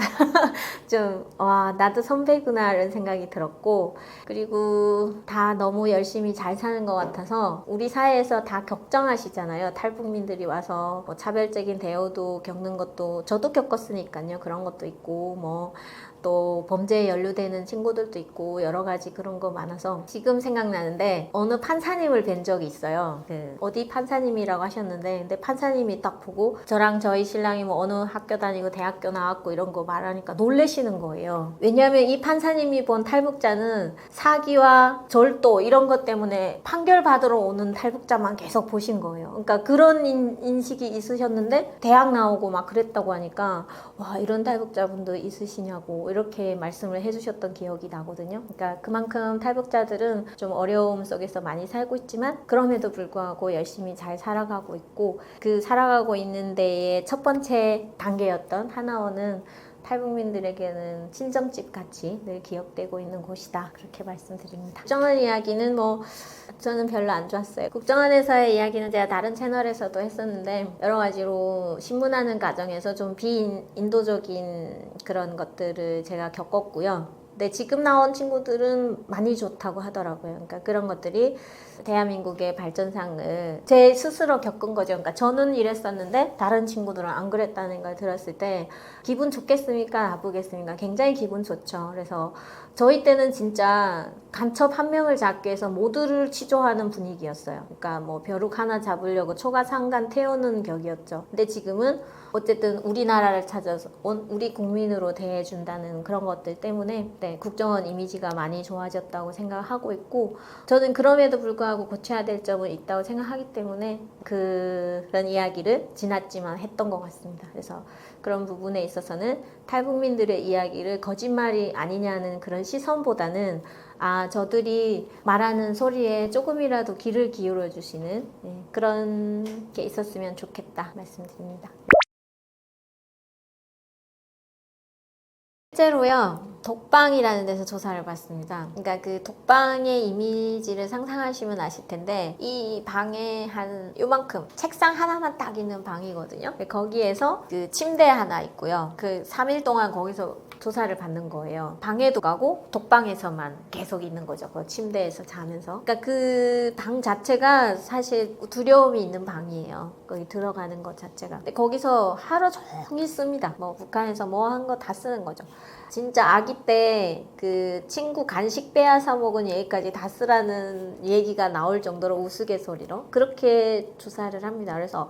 좀 와 나도 선배구나 이런 생각이 들었고 그리고 다 너무 열심히 잘 사는 것 같아서 우리 사회에서 다 걱정하시잖아요. 탈북민들이 와서 뭐 차별적인 대우도 겪는 것도 저도 겪었으니까요. 그런 것도 있고 뭐 또 범죄에 연루되는 친구들도 있고 여러 가지 그런 거 많아서 지금 생각나는데 어느 판사님을 뵌 적이 있어요. 그 어디 판사님이라고 하셨는데 근데 판사님이 딱 보고 저랑 저희 신랑이 뭐 어느 학교 다니고 대학교 나왔고 이런 거 말하니까 놀래시는 거예요. 왜냐하면 이 판사님이 본 탈북자는 사기와 절도 이런 것 때문에 판결 받으러 오는 탈북자만 계속 보신 거예요. 그러니까 그런 인식이 있으셨는데 대학 나오고 막 그랬다고 하니까 와 이런 탈북자분도 있으시냐고 이렇게 말씀을 해주셨던 기억이 나거든요. 그러니까 그만큼 탈북자들은 좀 어려움 속에서 많이 살고 있지만 그럼에도 불구하고 열심히 잘 살아가고 있고 그 살아가고 있는 데의 첫 번째 단계였던 하나원은 탈북민들에게는 친정집 같이 늘 기억되고 있는 곳이다. 그렇게 말씀드립니다. 국정원 이야기는 뭐 저는 별로 안 좋았어요. 국정원에서의 이야기는 제가 다른 채널에서도 했었는데 여러 가지로 신문하는 과정에서 좀 비인도적인 그런 것들을 제가 겪었고요. 근데 지금 나온 친구들은 많이 좋다고 하더라고요. 그러니까 그런 것들이 대한민국의 발전상을 제 스스로 겪은 거죠. 그러니까 저는 이랬었는데 다른 친구들은 안 그랬다는 걸 들었을 때 기분 좋겠습니까? 나쁘겠습니까? 굉장히 기분 좋죠. 그래서 저희 때는 진짜 간첩 한 명을 잡기 위해서 모두를 치조하는 분위기였어요. 그러니까 뭐 벼룩 하나 잡으려고 초가상간 태우는 격이었죠. 근데 지금은 어쨌든 우리나라를 찾아서 온 우리 국민으로 대해준다는 그런 것들 때문에 네, 국정원 이미지가 많이 좋아졌다고 생각하고 있고 저는 그럼에도 불구하고 고쳐야 될 점은 있다고 생각하기 때문에 그런 이야기를 지났지만 했던 것 같습니다. 그래서 그런 부분에 있어서는 탈북민들의 이야기를 거짓말이 아니냐는 그런 시선보다는 아 저들이 말하는 소리에 조금이라도 귀를 기울여 주시는 네, 그런 게 있었으면 좋겠다 말씀드립니다. 실제로요 독방이라는 데서 조사를 봤습니다. 그러니까 그 독방의 이미지를 상상하시면 아실 텐데 이 방에 한 요만큼 책상 하나만 딱 있는 방이거든요. 거기에서 그 침대 하나 있고요. 그 3일 동안 거기서 조사를 받는 거예요. 방에도 가고 독방에서만 계속 있는 거죠. 그 침대에서 자면서. 그러니까 그 방 자체가 사실 두려움이 있는 방이에요. 거기 들어가는 것 자체가. 근데 거기서 하루 종일 씁니다. 뭐 북한에서 뭐 한 거 다 쓰는 거죠. 진짜 아기 때 그 친구 간식 빼앗아 먹은 얘기까지 다 쓰라는 얘기가 나올 정도로 우스갯소리로 그렇게 조사를 합니다. 그래서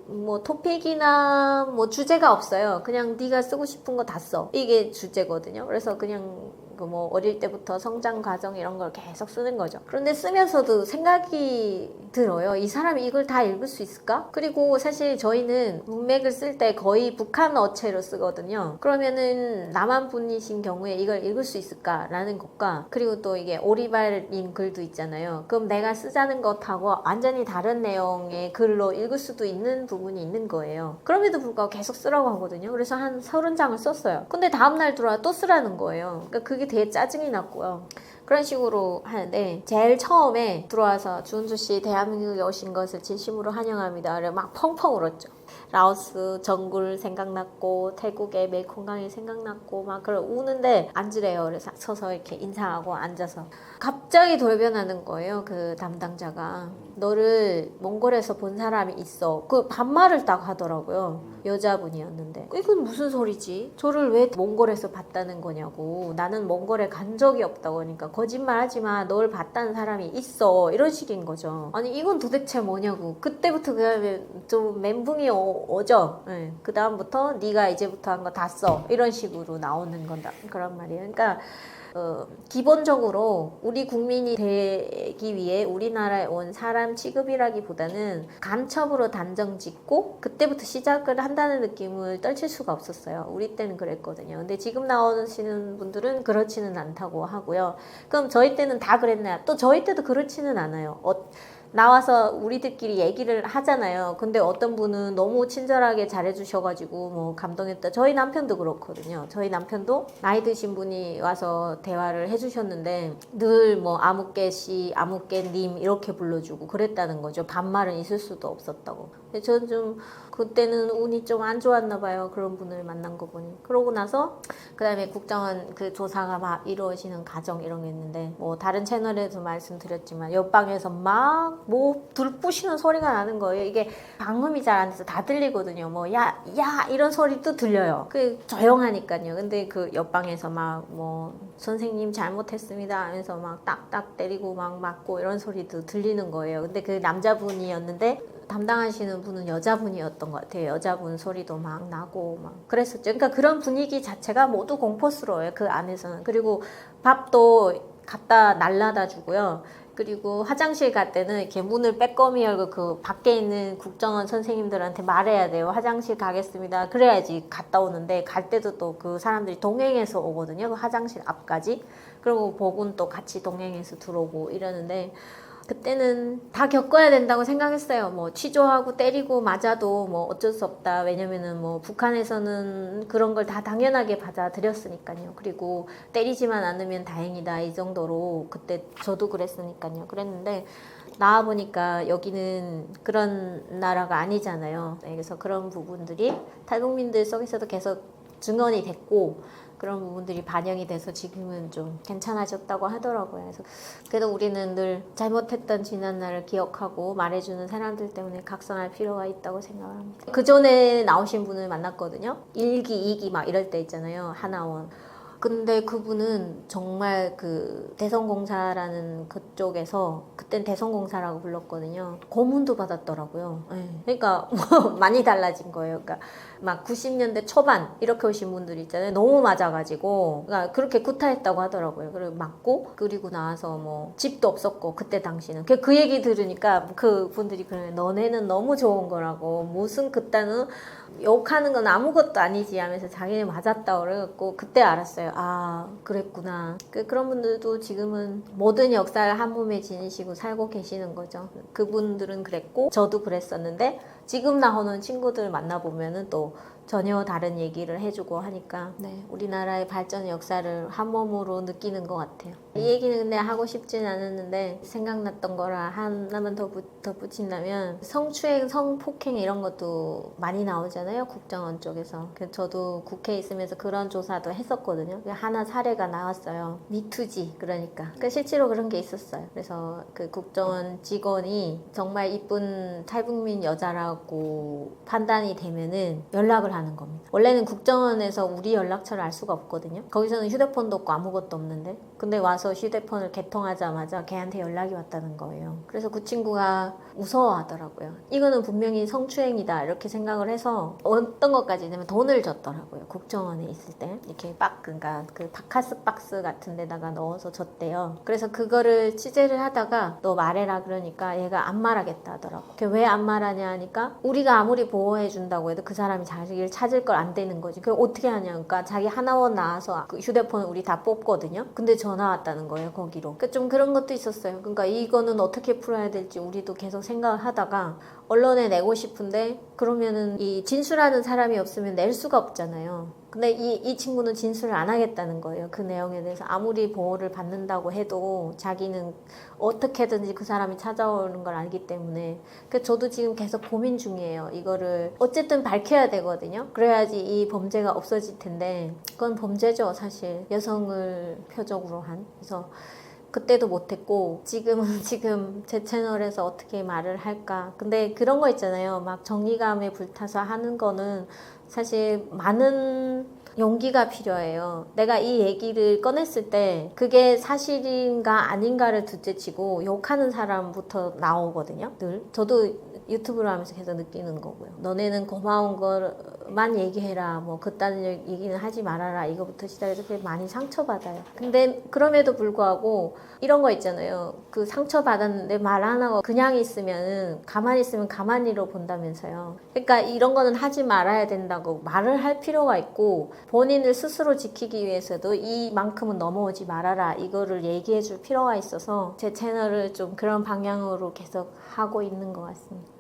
뭐 토픽이나 뭐 주제가 없어요. 그냥 네가 쓰고 싶은 거 다 써. 이게 주제거든요. 그래서 그냥 뭐 어릴 때부터 성장 과정 이런 걸 계속 쓰는 거죠. 그런데 쓰면서도 생각이 들어요. 이 사람이 이걸 다 읽을 수 있을까? 그리고 사실 저희는 문맥을 쓸 때 거의 북한 어체로 쓰거든요. 그러면은 남한 분이신 경우에 이걸 읽을 수 있을까라는 것과 그리고 또 이게 오리발인 글도 있잖아요. 그럼 내가 쓰자는 것하고 완전히 다른 내용의 글로 읽을 수도 있는 부분이 있는 거예요. 그럼에도 불구하고 계속 쓰라고 하거든요. 그래서 한 30장을 썼어요. 근데 다음날 들어와 또 쓰라는 거예요. 그러니까 그게 되게 짜증이 났고요. 그런 식으로 하는데 제일 처음에 들어와서 주은주 씨 대한민국에 오신 것을 진심으로 환영합니다. 막 펑펑 울었죠. 라오스 정글 생각났고 태국의 메콩강이 생각났고 막 그걸 우는데 앉으래요. 그래서 서서 이렇게 인사하고 앉아서 갑자기 돌변하는 거예요. 그 담당자가 너를 몽골에서 본 사람이 있어. 그 반말을 딱 하더라고요. 여자분이었는데 이건 무슨 소리지? 저를 왜 몽골에서 봤다는 거냐고. 나는 몽골에 간 적이 없다고 하니까 거짓말하지 마. 널 봤다는 사람이 있어. 이런 식인 거죠. 아니 이건 도대체 뭐냐고. 그때부터 그냥 좀 멘붕이 오죠. 네. 그 다음부터 네가 이제부터 한 거 다 써. 이런 식으로 나오는 건다. 그런 말이에요. 그러니까 기본적으로 우리 국민이 되기 위해 우리나라에 온 사람 취급이라기보다는 간첩으로 단정 짓고 그때부터 시작을 한다는 느낌을 떨칠 수가 없었어요. 우리 때는 그랬거든요. 근데 지금 나오시는 분들은 그렇지는 않다고 하고요. 그럼 저희 때는 다 그랬나요? 또 저희 때도 그렇지는 않아요. 나와서 우리들끼리 얘기를 하잖아요. 근데 어떤 분은 너무 친절하게 잘해주셔가지고 뭐 감동했다. 저희 남편도 그렇거든요. 저희 남편도 나이 드신 분이 와서 대화를 해주셨는데 늘 뭐 아무개 씨, 아무개 님 이렇게 불러주고 그랬다는 거죠. 반말은 있을 수도 없었다고. 근데 저는 좀 그때는 운이 좀 안 좋았나 봐요. 그런 분을 만난 거 보니. 그러고 나서 그 다음에 국정원 그 조사가 막 이루어지는 과정 이런 게 있는데 뭐 다른 채널에도 말씀드렸지만 옆방에서 막 뭐 불 부시는 소리가 나는 거예요. 이게 방음이 잘 안 돼서 다 들리거든요. 뭐 야 이런 소리도 들려요. 그 조용하니까요. 근데 그 옆방에서 막 뭐 선생님 잘못했습니다 하면서 막 딱딱 때리고 막 맞고 이런 소리도 들리는 거예요. 근데 그 남자분이었는데 담당하시는 분은 여자분이었던 것 같아요. 여자분 소리도 막 나고 막 그랬었죠. 그러니까 그런 분위기 자체가 모두 공포스러워요. 그 안에서는. 그리고 밥도 갖다 날라다 주고요. 그리고 화장실 갈 때는 이렇게 문을 빼꼼히 열고 그 밖에 있는 국정원 선생님들한테 말해야 돼요. 화장실 가겠습니다. 그래야지 갔다 오는데 갈 때도 또 그 사람들이 동행해서 오거든요. 그 화장실 앞까지. 그리고 복은 또 같이 동행해서 들어오고 이러는데 그때는 다 겪어야 된다고 생각했어요. 뭐 취조하고 때리고 맞아도 뭐 어쩔 수 없다. 왜냐면은 뭐 북한에서는 그런 걸 다 당연하게 받아들였으니까요. 그리고 때리지만 않으면 다행이다. 이 정도로 그때 저도 그랬으니까요. 그랬는데 나와 보니까 여기는 그런 나라가 아니잖아요. 그래서 그런 부분들이 탈북민들 속에서도 계속 증언이 됐고 그런 부분들이 반영이 돼서 지금은 좀 괜찮아졌다고 하더라고요. 그래서 그래도 우리는 늘 잘못했던 지난 날을 기억하고 말해주는 사람들 때문에 각성할 필요가 있다고 생각합니다. 그 전에 나오신 분을 만났거든요. 1기, 2기 막 이럴 때 있잖아요. 하나원. 근데 그분은 정말 그 대성공사라는 그쪽에서 그땐 대성공사라고 불렀거든요. 고문도 받았더라고요. 네. 그러니까 뭐 많이 달라진 거예요. 그러니까 막 90년대 초반 이렇게 오신 분들 있잖아요. 너무 맞아가지고 그러니까 그렇게 구타했다고 하더라고요. 그리고 맞고 그리고 나와서 뭐 집도 없었고 그때 당시는 그 얘기 들으니까 그 분들이 그래 너네는 너무 좋은 거라고 무슨 그때는 욕하는 건 아무것도 아니지 하면서 자기네 맞았다 그래갖고 그때 알았어요. 아 그랬구나. 그런 분들도 지금은 모든 역사를 한 몸에 지니시고 살고 계시는 거죠. 그분들은 그랬고 저도 그랬었는데 지금 나오는 친구들 만나보면은 또 전혀 다른 얘기를 해주고 하니까 네, 우리나라의 발전 역사를 한 몸으로 느끼는 것 같아요. 이 얘기는 근데 하고 싶진 않았는데 생각났던 거라 하나만 더 붙인다면 성추행, 성폭행 이런 것도 많이 나오잖아요. 국정원 쪽에서. 저도 국회에 있으면서 그런 조사도 했었거든요. 하나 사례가 나왔어요. 미투지 그러니까 실제로 그런 게 있었어요. 그래서 그 국정원 직원이 정말 이쁜 탈북민 여자라고 판단이 되면은 연락을 하는 겁니다. 원래는 국정원에서 우리 연락처를 알 수가 없거든요. 거기서는 휴대폰도 없고 아무것도 없는데 근데 와서 휴대폰을 개통하자마자 걔한테 연락이 왔다는 거예요. 그래서 그 친구가 무서워하더라고요. 이거는 분명히 성추행이다 이렇게 생각을 해서 어떤 것까지 되면 돈을 줬더라고요. 국정원에 있을 때 이렇게 그러니까 그 바카스 박스 같은 데다가 넣어서 줬대요. 그래서 그거를 취재를 하다가 너 말해라 그러니까 얘가 안 말하겠다 하더라고. 왜 안 말하냐 하니까 우리가 아무리 보호해 준다고 해도 그 사람이 자기를 찾을 걸 안 되는 거지. 그럼 어떻게 하냐 그러니까 자기 하나원 나와서 그 휴대폰을 우리 다 뽑거든요. 근데 전화 왔다는 거예요 거기로. 그러니까 좀 그런 것도 있었어요. 그러니까 이거는 어떻게 풀어야 될지 우리도 계속 생각을 하다가 언론에 내고 싶은데 그러면은 이 진술하는 사람이 없으면 낼 수가 없잖아요. 근데 이 친구는 진술을 안 하겠다는 거예요. 그 내용에 대해서 아무리 보호를 받는다고 해도 자기는 어떻게든지 그 사람이 찾아오는 걸 알기 때문에. 그래서 저도 지금 계속 고민 중이에요. 이거를 어쨌든 밝혀야 되거든요. 그래야지 이 범죄가 없어질 텐데 그건 범죄죠, 사실. 여성을 표적으로 한. 그래서 그때도 못했고 지금 제 채널에서 어떻게 말을 할까. 근데 그런 거 있잖아요. 막 정의감에 불타서 하는 거는 사실 많은 용기가 필요해요. 내가 이 얘기를 꺼냈을 때 그게 사실인가 아닌가를 둘째치고 욕하는 사람부터 나오거든요. 늘. 저도 유튜브를 하면서 계속 느끼는 거고요. 너네는 고마운 것만 얘기해라. 뭐 그딴 얘기는 하지 말아라. 이거부터 시작해서 되게 많이 상처받아요. 근데 그럼에도 불구하고 이런 거 있잖아요. 그 상처받았는데 말 안 하고 그냥 있으면 가만히 있으면 가만히로 본다면서요. 그러니까 이런 거는 하지 말아야 된다고 말을 할 필요가 있고 본인을 스스로 지키기 위해서도 이만큼은 넘어오지 말아라. 이거를 얘기해 줄 필요가 있어서 제 채널을 좀 그런 방향으로 계속 하고 있는 것 같습니다.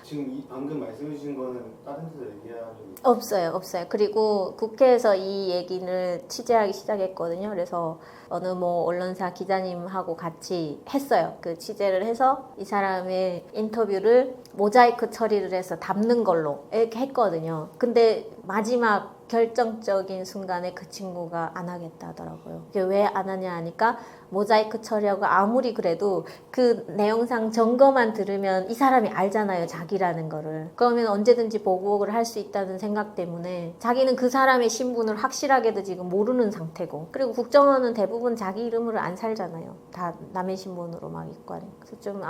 지금 방금 말씀해 주신 거는 다른 데서 얘기한 적이 없어요. 그리고 국회에서 이 얘기를 취재하기 시작했거든요. 그래서 어느 뭐 언론사 기자님하고 같이 했어요. 그 취재를 해서 이 사람의 인터뷰를 모자이크 처리를 해서 담는 걸로 이렇게 했거든요. 근데 마지막 결정적인 순간에 그 친구가 안 하겠다 하더라고요. 왜 안 하냐 하니까 모자이크 처리하고 아무리 그래도 그 내용상 증거만 들으면 이 사람이 알잖아요, 자기라는 거를. 그러면 언제든지 보복을 할 수 있다는 생각 때문에 자기는 그 사람의 신분을 확실하게도 지금 모르는 상태고, 그리고 국정원은 대부분 자기 이름으로 안 살잖아요. 다 남의 신분으로 막 있고 하니까. 그래서 좀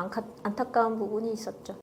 안타까운 부분이 있었죠.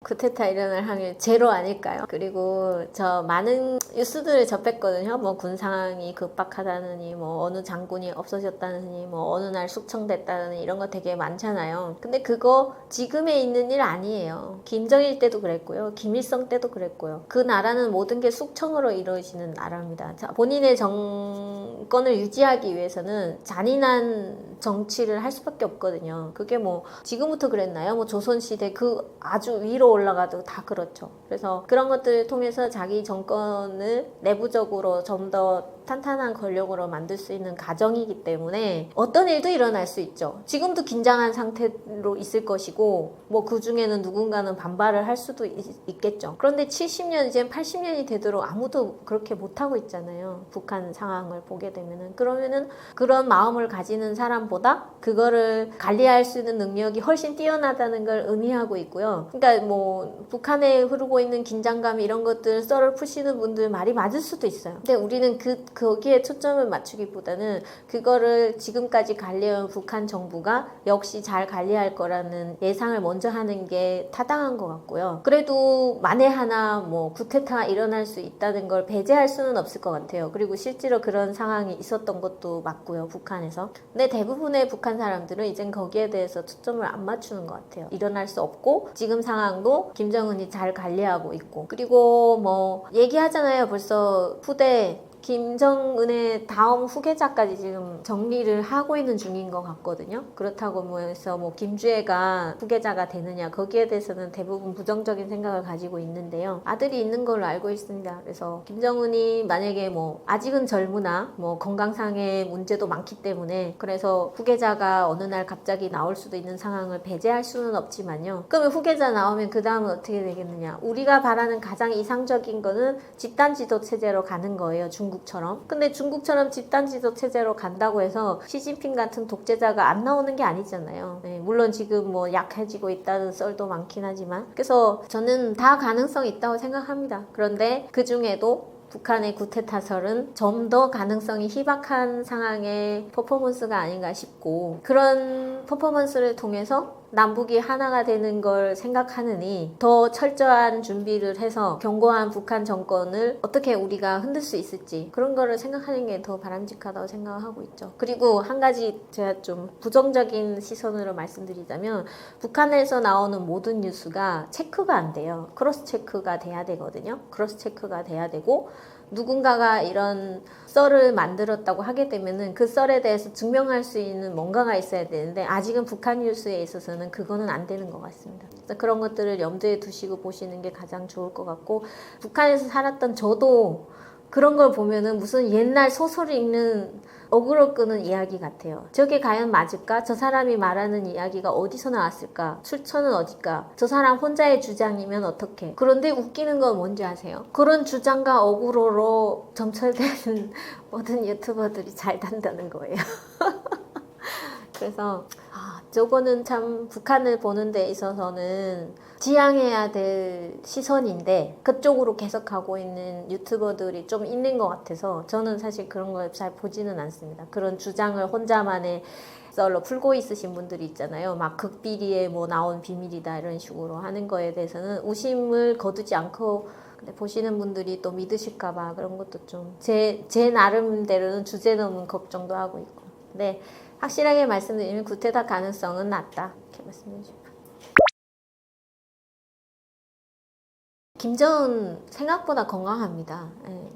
쿠데타 일어날 확률 제로 아닐까요? 그리고 저 많은 뉴스들을 접했거든요. 뭐 군 상황이 급박하다느니, 뭐 어느 장군이 없어졌다느니, 뭐 어느 날 숙청됐다느니, 이런 거 되게 많잖아요. 근데 그거 지금에 있는 일 아니에요. 김정일 때도 그랬고요. 김일성 때도 그랬고요. 그 나라는 모든 게 숙청으로 이루어지는 나라입니다. 자, 본인의 정권을 유지하기 위해서는 잔인한 정치를 할 수밖에 없거든요. 그게 뭐 지금부터 그랬나요? 뭐 조선시대 그 아주 위로 올라가도 다 그렇죠. 그래서 그런 것들을 통해서 자기 정권을 내부적으로 좀 더 탄탄한 권력으로 만들 수 있는 과정이기 때문에 어떤 일도 일어날 수 있죠. 지금도 긴장한 상태로 있을 것이고, 뭐 그 중에는 누군가는 반발을 할 수도 있겠죠. 그런데 70년, 이제 80년이 되도록 아무도 그렇게 못하고 있잖아요. 북한 상황을 보게 되면은. 그러면은 그런 마음을 가지는 사람보다 그거를 관리할 수 있는 능력이 훨씬 뛰어나다는 걸 의미하고 있고요. 그러니까 뭐 북한에 흐르고 있는 긴장감, 이런 것들 썰을 푸시는 분들 말이 맞을 수도 있어요. 근데 우리는 거기에 초점을 맞추기보다는 그거를 지금까지 관리해온 북한 정부가 역시 잘 관리할 거라는 예상을 먼저 하는 게 타당한 것 같고요. 그래도 만에 하나 뭐 쿠데타가 일어날 수 있다는 걸 배제할 수는 없을 것 같아요. 그리고 실제로 그런 상황이 있었던 것도 맞고요, 북한에서. 근데 대부분의 북한 사람들은 이젠 거기에 대해서 초점을 안 맞추는 것 같아요. 일어날 수 없고, 지금 상황도 김정은이 잘 관리하고 있고, 그리고 뭐 얘기하잖아요. 벌써 후대 김정은의 다음 후계자까지 지금 정리를 하고 있는 중인 것 같거든요. 그렇다고 뭐 해서 뭐 김주애가 후계자가 되느냐, 거기에 대해서는 대부분 부정적인 생각을 가지고 있는데요. 아들이 있는 걸로 알고 있습니다. 그래서 김정은이 만약에 뭐 아직은 젊으나 뭐 건강상의 문제도 많기 때문에, 그래서 후계자가 어느 날 갑자기 나올 수도 있는 상황을 배제할 수는 없지만요. 그러면 후계자 나오면 그 다음은 어떻게 되겠느냐. 우리가 바라는 가장 이상적인 거는 집단지도 체제로 가는 거예요. 중국처럼. 근데 중국처럼 집단지도 체제로 간다고 해서 시진핑 같은 독재자가 안 나오는 게 아니잖아요. 네, 물론 지금 뭐 약해지고 있다는 썰도 많긴 하지만, 그래서 저는 다 가능성이 있다고 생각합니다. 그런데 그 중에도 북한의 쿠데타설은 좀 더 가능성이 희박한 상황의 퍼포먼스가 아닌가 싶고, 그런 퍼포먼스를 통해서 남북이 하나가 되는 걸 생각하느니 더 철저한 준비를 해서 견고한 북한 정권을 어떻게 우리가 흔들 수 있을지 그런 거를 생각하는 게 더 바람직하다고 생각하고 있죠. 그리고 한 가지 제가 좀 부정적인 시선으로 말씀드리자면 북한에서 나오는 모든 뉴스가 체크가 안 돼요. 크로스 체크가 돼야 되거든요. 크로스 체크가 돼야 되고 누군가가 이런 썰을 만들었다고 하게 되면은 그 썰에 대해서 증명할 수 있는 뭔가가 있어야 되는데 아직은 북한 뉴스에 있어서는 그거는 안 되는 것 같습니다. 그래서 그런 것들을 염두에 두시고 보시는 게 가장 좋을 것 같고 북한에서 살았던 저도 그런 걸 보면은 무슨 옛날 소설을 읽는 어그로 끄는 이야기 같아요. 저게 과연 맞을까? 저 사람이 말하는 이야기가 어디서 나왔을까? 출처는 어딜까? 저 사람 혼자의 주장이면 어떡해? 그런데 웃기는 건 뭔지 아세요? 그런 주장과 어그로로 점철되는 모든 유튜버들이 잘 단다는 거예요. 그래서 저거는 참 북한을 보는 데 있어서는 지양해야 될 시선인데 그쪽으로 계속 가고 있는 유튜버들이 좀 있는 것 같아서 저는 사실 그런 걸 잘 보지는 않습니다. 그런 주장을 혼자만의 썰로 풀고 있으신 분들이 있잖아요. 막 극비리에 뭐 나온 비밀이다 이런 식으로 하는 거에 대해서는 우심을 거두지 않고 근데 보시는 분들이 또 믿으실까봐 그런 것도 좀 제 나름대로는 주제 넘은 걱정도 하고 있고 근데 확실하게 말씀드리면 구테타 가능성은 낮다 이렇게 말씀드리고 싶어요. 김정은 생각보다 건강합니다.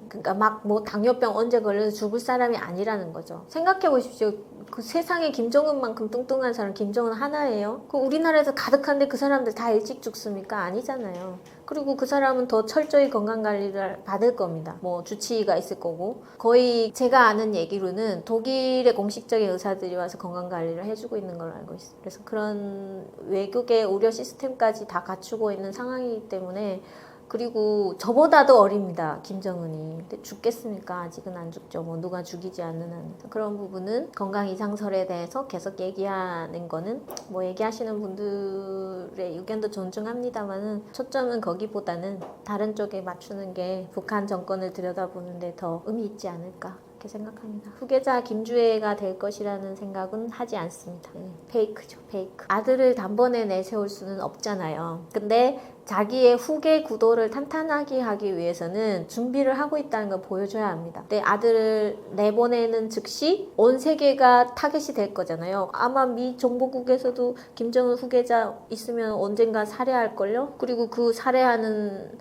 그러니까 막 뭐 당뇨병 언제 걸려서 죽을 사람이 아니라는 거죠. 생각해 보십시오. 그 세상에 김정은만큼 뚱뚱한 사람 김정은 하나예요. 그 우리나라에서 가득한데 그 사람들 다 일찍 죽습니까? 아니잖아요. 그리고 그 사람은 더 철저히 건강관리를 받을 겁니다. 뭐 주치의가 있을 거고 거의 제가 아는 얘기로는 독일의 공식적인 의사들이 와서 건강관리를 해주고 있는 걸로 알고 있어요. 그래서 그런 외국의 의료 시스템까지 다 갖추고 있는 상황이기 때문에 그리고 저보다도 어립니다. 김정은이. 근데 죽겠습니까? 아직은 안 죽죠. 뭐 누가 죽이지 않는 한. 그런 부분은 건강 이상설에 대해서 계속 얘기하는 거는 뭐 얘기하시는 분들의 의견도 존중합니다만은 초점은 거기보다는 다른 쪽에 맞추는 게 북한 정권을 들여다보는데 더 의미 있지 않을까. 이렇게 생각합니다. 후계자 김주애가 될 것이라는 생각은 하지 않습니다. 페이크죠, 페이크. 아들을 단번에 내세울 수는 없잖아요. 근데 자기의 후계 구도를 탄탄하게 하기 위해서는 준비를 하고 있다는 걸 보여줘야 합니다. 내 아들을 내보내는 즉시 온 세계가 타겟이 될 거잖아요. 아마 미 정보국에서도 김정은 후계자 있으면 언젠가 살해할걸요? 그리고 그 살해하는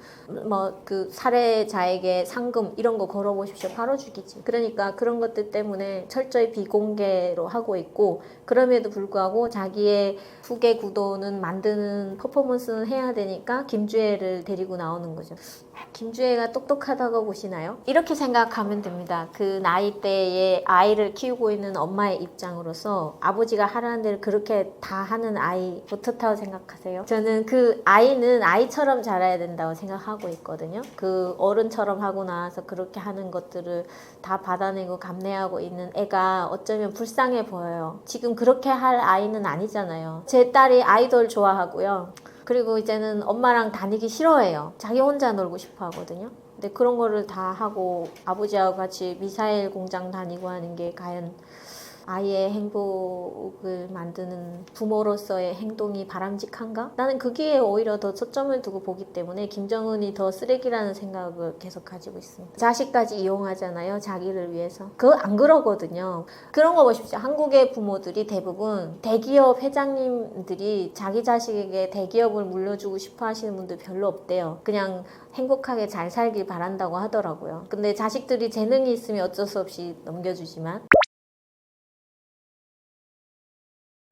그 살해자에게 상금 이런 거 걸어보십시오. 바로 죽이지. 그러니까 그런 것들 때문에 철저히 비공개로 하고 있고 그럼에도 불구하고 자기의 후계 구도는 만드는 퍼포먼스는 해야 되니까 김주애를 데리고 나오는 거죠. 김주애가 똑똑하다고 보시나요? 이렇게 생각하면 됩니다. 그 나이대에 아이를 키우고 있는 엄마의 입장으로서 아버지가 하라는 대로 그렇게 다 하는 아이 어떻다고 생각하세요? 저는 그 아이는 아이처럼 자라야 된다고 생각하고 있거든요. 그 어른처럼 하고 나서 그렇게 하는 것들을 다 받아내고 감내하고 있는 애가 어쩌면 불쌍해 보여요. 지금 그렇게 할 아이는 아니잖아요. 제 딸이 아이돌 좋아하고요. 그리고 이제는 엄마랑 다니기 싫어해요. 자기 혼자 놀고 싶어 하거든요. 근데 그런 거를 다 하고 아버지하고 같이 미사일 공장 다니고 하는 게 과연 아이의 행복을 만드는 부모로서의 행동이 바람직한가? 나는 거기에 오히려 더 초점을 두고 보기 때문에 김정은이 더 쓰레기라는 생각을 계속 가지고 있습니다. 자식까지 이용하잖아요. 자기를 위해서. 그거 안 그러거든요. 그런 거 보십시오. 한국의 부모들이 대부분 대기업 회장님들이 자기 자식에게 대기업을 물려주고 싶어 하시는 분들 별로 없대요. 그냥 행복하게 잘 살길 바란다고 하더라고요. 근데 자식들이 재능이 있으면 어쩔 수 없이 넘겨주지만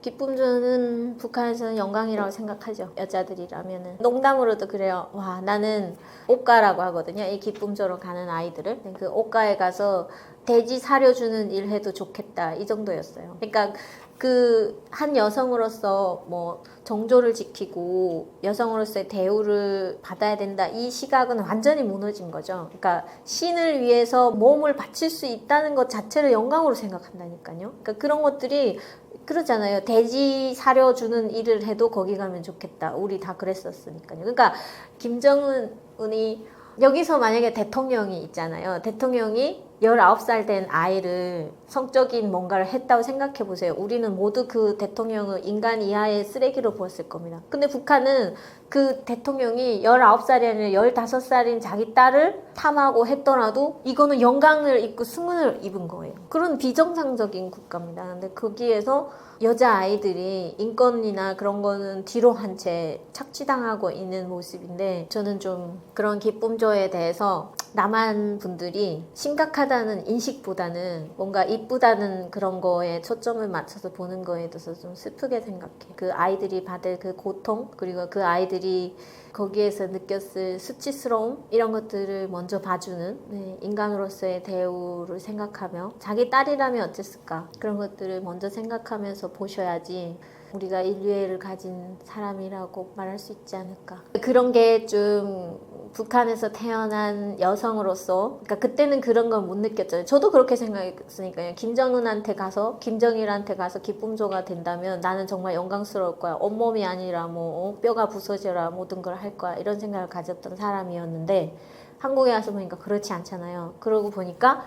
기쁨 주는 북한에서는 영광이라고 생각하죠. 여자들이라면은. 농담으로도 그래요. 와, 나는 옷가라고 하거든요. 이 기쁨 주러 가는 아이들을. 그 옷가에 가서 돼지 사려주는 일 해도 좋겠다. 이 정도였어요. 그러니까 그 한 여성으로서 뭐 정조를 지키고 여성으로서의 대우를 받아야 된다. 이 시각은 완전히 무너진 거죠. 그러니까 신을 위해서 몸을 바칠 수 있다는 것 자체를 영광으로 생각한다니까요. 그러니까 그런 것들이 그러잖아요. 돼지 사려주는 일을 해도 거기 가면 좋겠다. 우리 다 그랬었으니까요. 그러니까 김정은이 여기서 만약에 대통령이 있잖아요. 대통령이 19살 된 아이를 성적인 뭔가를 했다고 생각해 보세요. 우리는 모두 그 대통령을 인간 이하의 쓰레기로 보았을 겁니다. 근데 북한은 그 대통령이 19살이 아니라 15살인 자기 딸을 탐하고 했더라도 이거는 영광을 입고 승운을 입은 거예요. 그런 비정상적인 국가입니다. 근데 거기에서 여자아이들이 인권이나 그런 거는 뒤로 한 채 착취당하고 있는 모습인데, 저는 좀 그런 기쁨조에 대해서 남한 분들이 심각하다는 인식보다는 뭔가 이쁘다는 그런 거에 초점을 맞춰서 보는 거에 대해서 좀 슬프게 생각해. 그 아이들이 받을 그 고통, 그리고 그 아이들이 거기에서 느꼈을 수치스러움, 이런 것들을 먼저 봐주는, 네, 인간으로서의 대우를 생각하며 자기 딸이라면 어땠을까, 그런 것들을 먼저 생각하면서 보셔야지 우리가 인류애를 가진 사람이라고 말할 수 있지 않을까. 그런 게 좀 북한에서 태어난 여성으로서, 그러니까 그때는 그런 걸 못 느꼈잖아요. 저도 그렇게 생각했으니까요. 김정은한테 가서, 김정일한테 가서 기쁨조가 된다면 나는 정말 영광스러울 거야. 온몸이 아니라 뭐 뼈가 부서져라 모든 걸 할 거야, 이런 생각을 가졌던 사람이었는데, 한국에 와서 보니까 그렇지 않잖아요. 그러고 보니까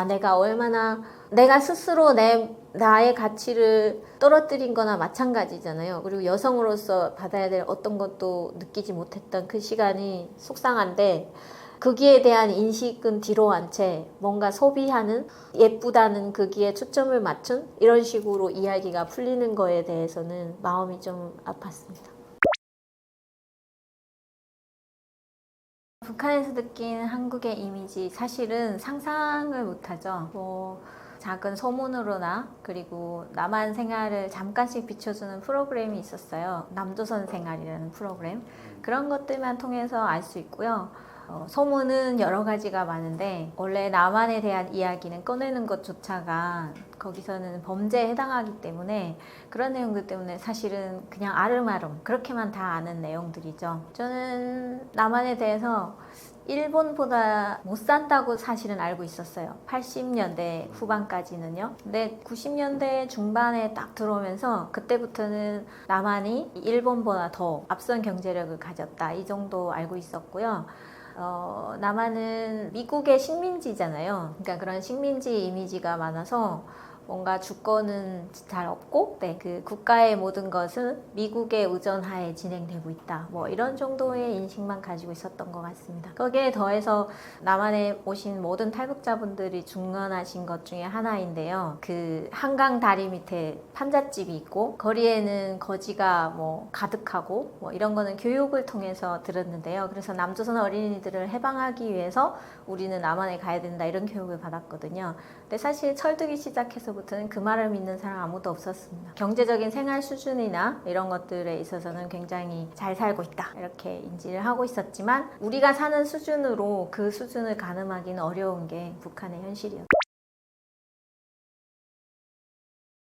내가 얼마나, 내가 스스로 나의 가치를 떨어뜨린 거나 마찬가지잖아요. 그리고 여성으로서 받아야 될 어떤 것도 느끼지 못했던 그 시간이 속상한데, 거기에 대한 인식은 뒤로 한 채 뭔가 소비하는, 예쁘다는 거기에 초점을 맞춘 이런 식으로 이야기가 풀리는 거에 대해서는 마음이 좀 아팠습니다. 북한에서 느낀 한국의 이미지, 사실은 상상을 못하죠. 뭐 작은 소문으로나, 그리고 남한 생활을 잠깐씩 비춰주는 프로그램이 있었어요. 남조선 생활이라는 프로그램. 그런 것들만 통해서 알 수 있고요. 소문은 여러 가지가 많은데, 원래 남한에 대한 이야기는 꺼내는 것조차가 거기서는 범죄에 해당하기 때문에, 그런 내용들 때문에 사실은 그냥 아름아름 그렇게만 다 아는 내용들이죠. 저는 남한에 대해서 일본보다 못 산다고 사실은 알고 있었어요. 80년대 후반까지는요. 근데 90년대 중반에 딱 들어오면서 그때부터는 남한이 일본보다 더 앞선 경제력을 가졌다, 이 정도 알고 있었고요. 남한은 미국의 식민지잖아요. 그러니까 그런 식민지 이미지가 많아서 뭔가 주권은 잘 없고, 네, 그 국가의 모든 것은 미국의 의존하에 진행되고 있다, 뭐 이런 정도의 인식만 가지고 있었던 것 같습니다. 거기에 더해서 남한에 오신 모든 탈북자분들이 중언하신 것 중에 하나인데요. 그 한강 다리 밑에 판잣집이 있고 거리에는 거지가 뭐 가득하고, 뭐 이런 거는 교육을 통해서 들었는데요. 그래서 남조선 어린이들을 해방하기 위해서 우리는 남한에 가야 된다, 이런 교육을 받았거든요. 근데 사실 철두기 시작해서부터는 그 말을 믿는 사람 아무도 없었습니다. 경제적인 생활 수준이나 이런 것들에 있어서는 굉장히 잘 살고 있다, 이렇게 인지를 하고 있었지만, 우리가 사는 수준으로 그 수준을 가늠하기는 어려운 게 북한의 현실이었다.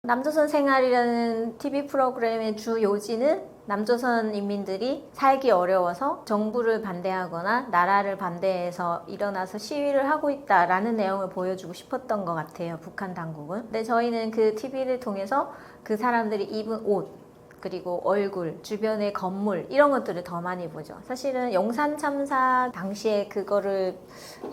남조선 생활이라는 TV 프로그램의 주 요지는 남조선 인민들이 살기 어려워서 정부를 반대하거나 나라를 반대해서 일어나서 시위를 하고 있다라는 내용을 보여주고 싶었던 것 같아요, 북한 당국은. 근데 저희는 그 TV를 통해서 그 사람들이 입은 옷, 그리고 얼굴, 주변의 건물, 이런 것들을 더 많이 보죠. 사실은 영산 참사 당시에 그거를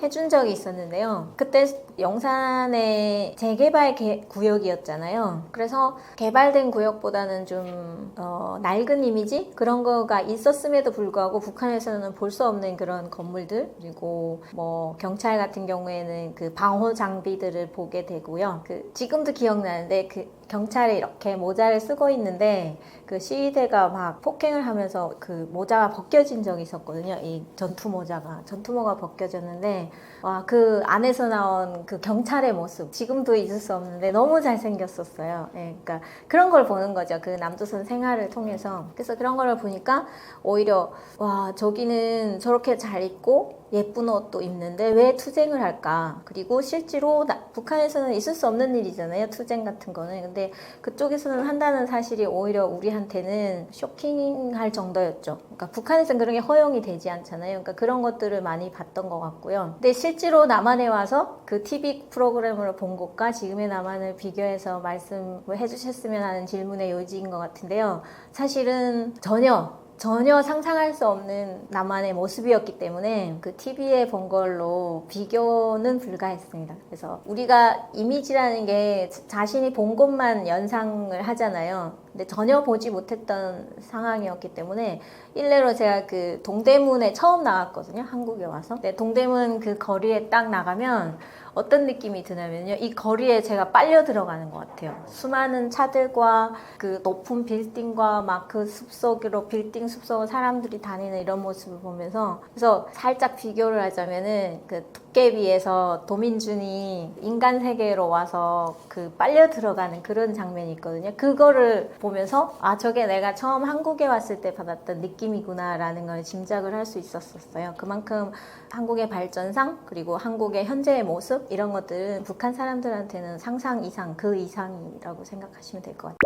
해준 적이 있었는데요. 그때 영산의 재개발 구역이었잖아요. 그래서 개발된 구역보다는 좀 낡은 이미지? 그런 거가 있었음에도 불구하고 북한에서는 볼 수 없는 그런 건물들, 그리고 뭐 경찰 같은 경우에는 그 방호 장비들을 보게 되고요. 지금도 기억나는데, 그 경찰이 이렇게 모자를 쓰고 있는데 그 시위대가 막 폭행을 하면서 그 모자가 벗겨진 적이 있었거든요. 이 전투모가 벗겨졌는데, 와, 그 안에서 나온 그 경찰의 모습 지금도 잊을 수 없는데 너무 잘생겼었어요. 예, 그러니까 그런 걸 보는 거죠, 그 남조선 생활을 통해서. 그래서 그런 걸 보니까 오히려, 와, 저기는 저렇게 잘 입고 예쁜 옷도 입는데 왜 투쟁을 할까? 그리고 실제로 북한에서는 있을 수 없는 일이잖아요, 투쟁 같은 거는. 근데 그쪽에서는 한다는 사실이 오히려 우리한테는 쇼킹할 정도였죠. 그러니까 북한에서는 그런 게 허용이 되지 않잖아요. 그러니까 그런 것들을 많이 봤던 것 같고요. 근데 실제로 남한에 와서 그 TV 프로그램으로 본 것과 지금의 남한을 비교해서 말씀을 해주셨으면 하는 질문의 요지인 것 같은데요. 사실은 전혀 전혀 상상할 수 없는 나만의 모습이었기 때문에 그 TV에 본 걸로 비교는 불가했습니다. 그래서 우리가 이미지라는 게 자신이 본 것만 연상을 하잖아요. 근데 전혀 보지 못했던 상황이었기 때문에 일례로 제가 그 동대문에 처음 나왔거든요. 한국에 와서. 근데 동대문 그 거리에 딱 나가면 어떤 느낌이 드냐면요. 이 거리에 제가 빨려 들어가는 것 같아요. 수많은 차들과 그 높은 빌딩과 막 그 숲속으로 빌딩 숲속을 사람들이 다니는 이런 모습을 보면서 그래서 살짝 비교를 하자면은 그 도깨비에서 도민준이 인간 세계로 와서 그 빨려 들어가는 그런 장면이 있거든요. 그거를 보면서 아 저게 내가 처음 한국에 왔을 때 받았던 느낌이구나라는 걸 짐작을 할 수 있었어요. 그만큼 한국의 발전상 그리고 한국의 현재의 모습 이런 것들은 북한 사람들한테는 상상 이상 그 이상이라고 생각하시면 될 것 같아요.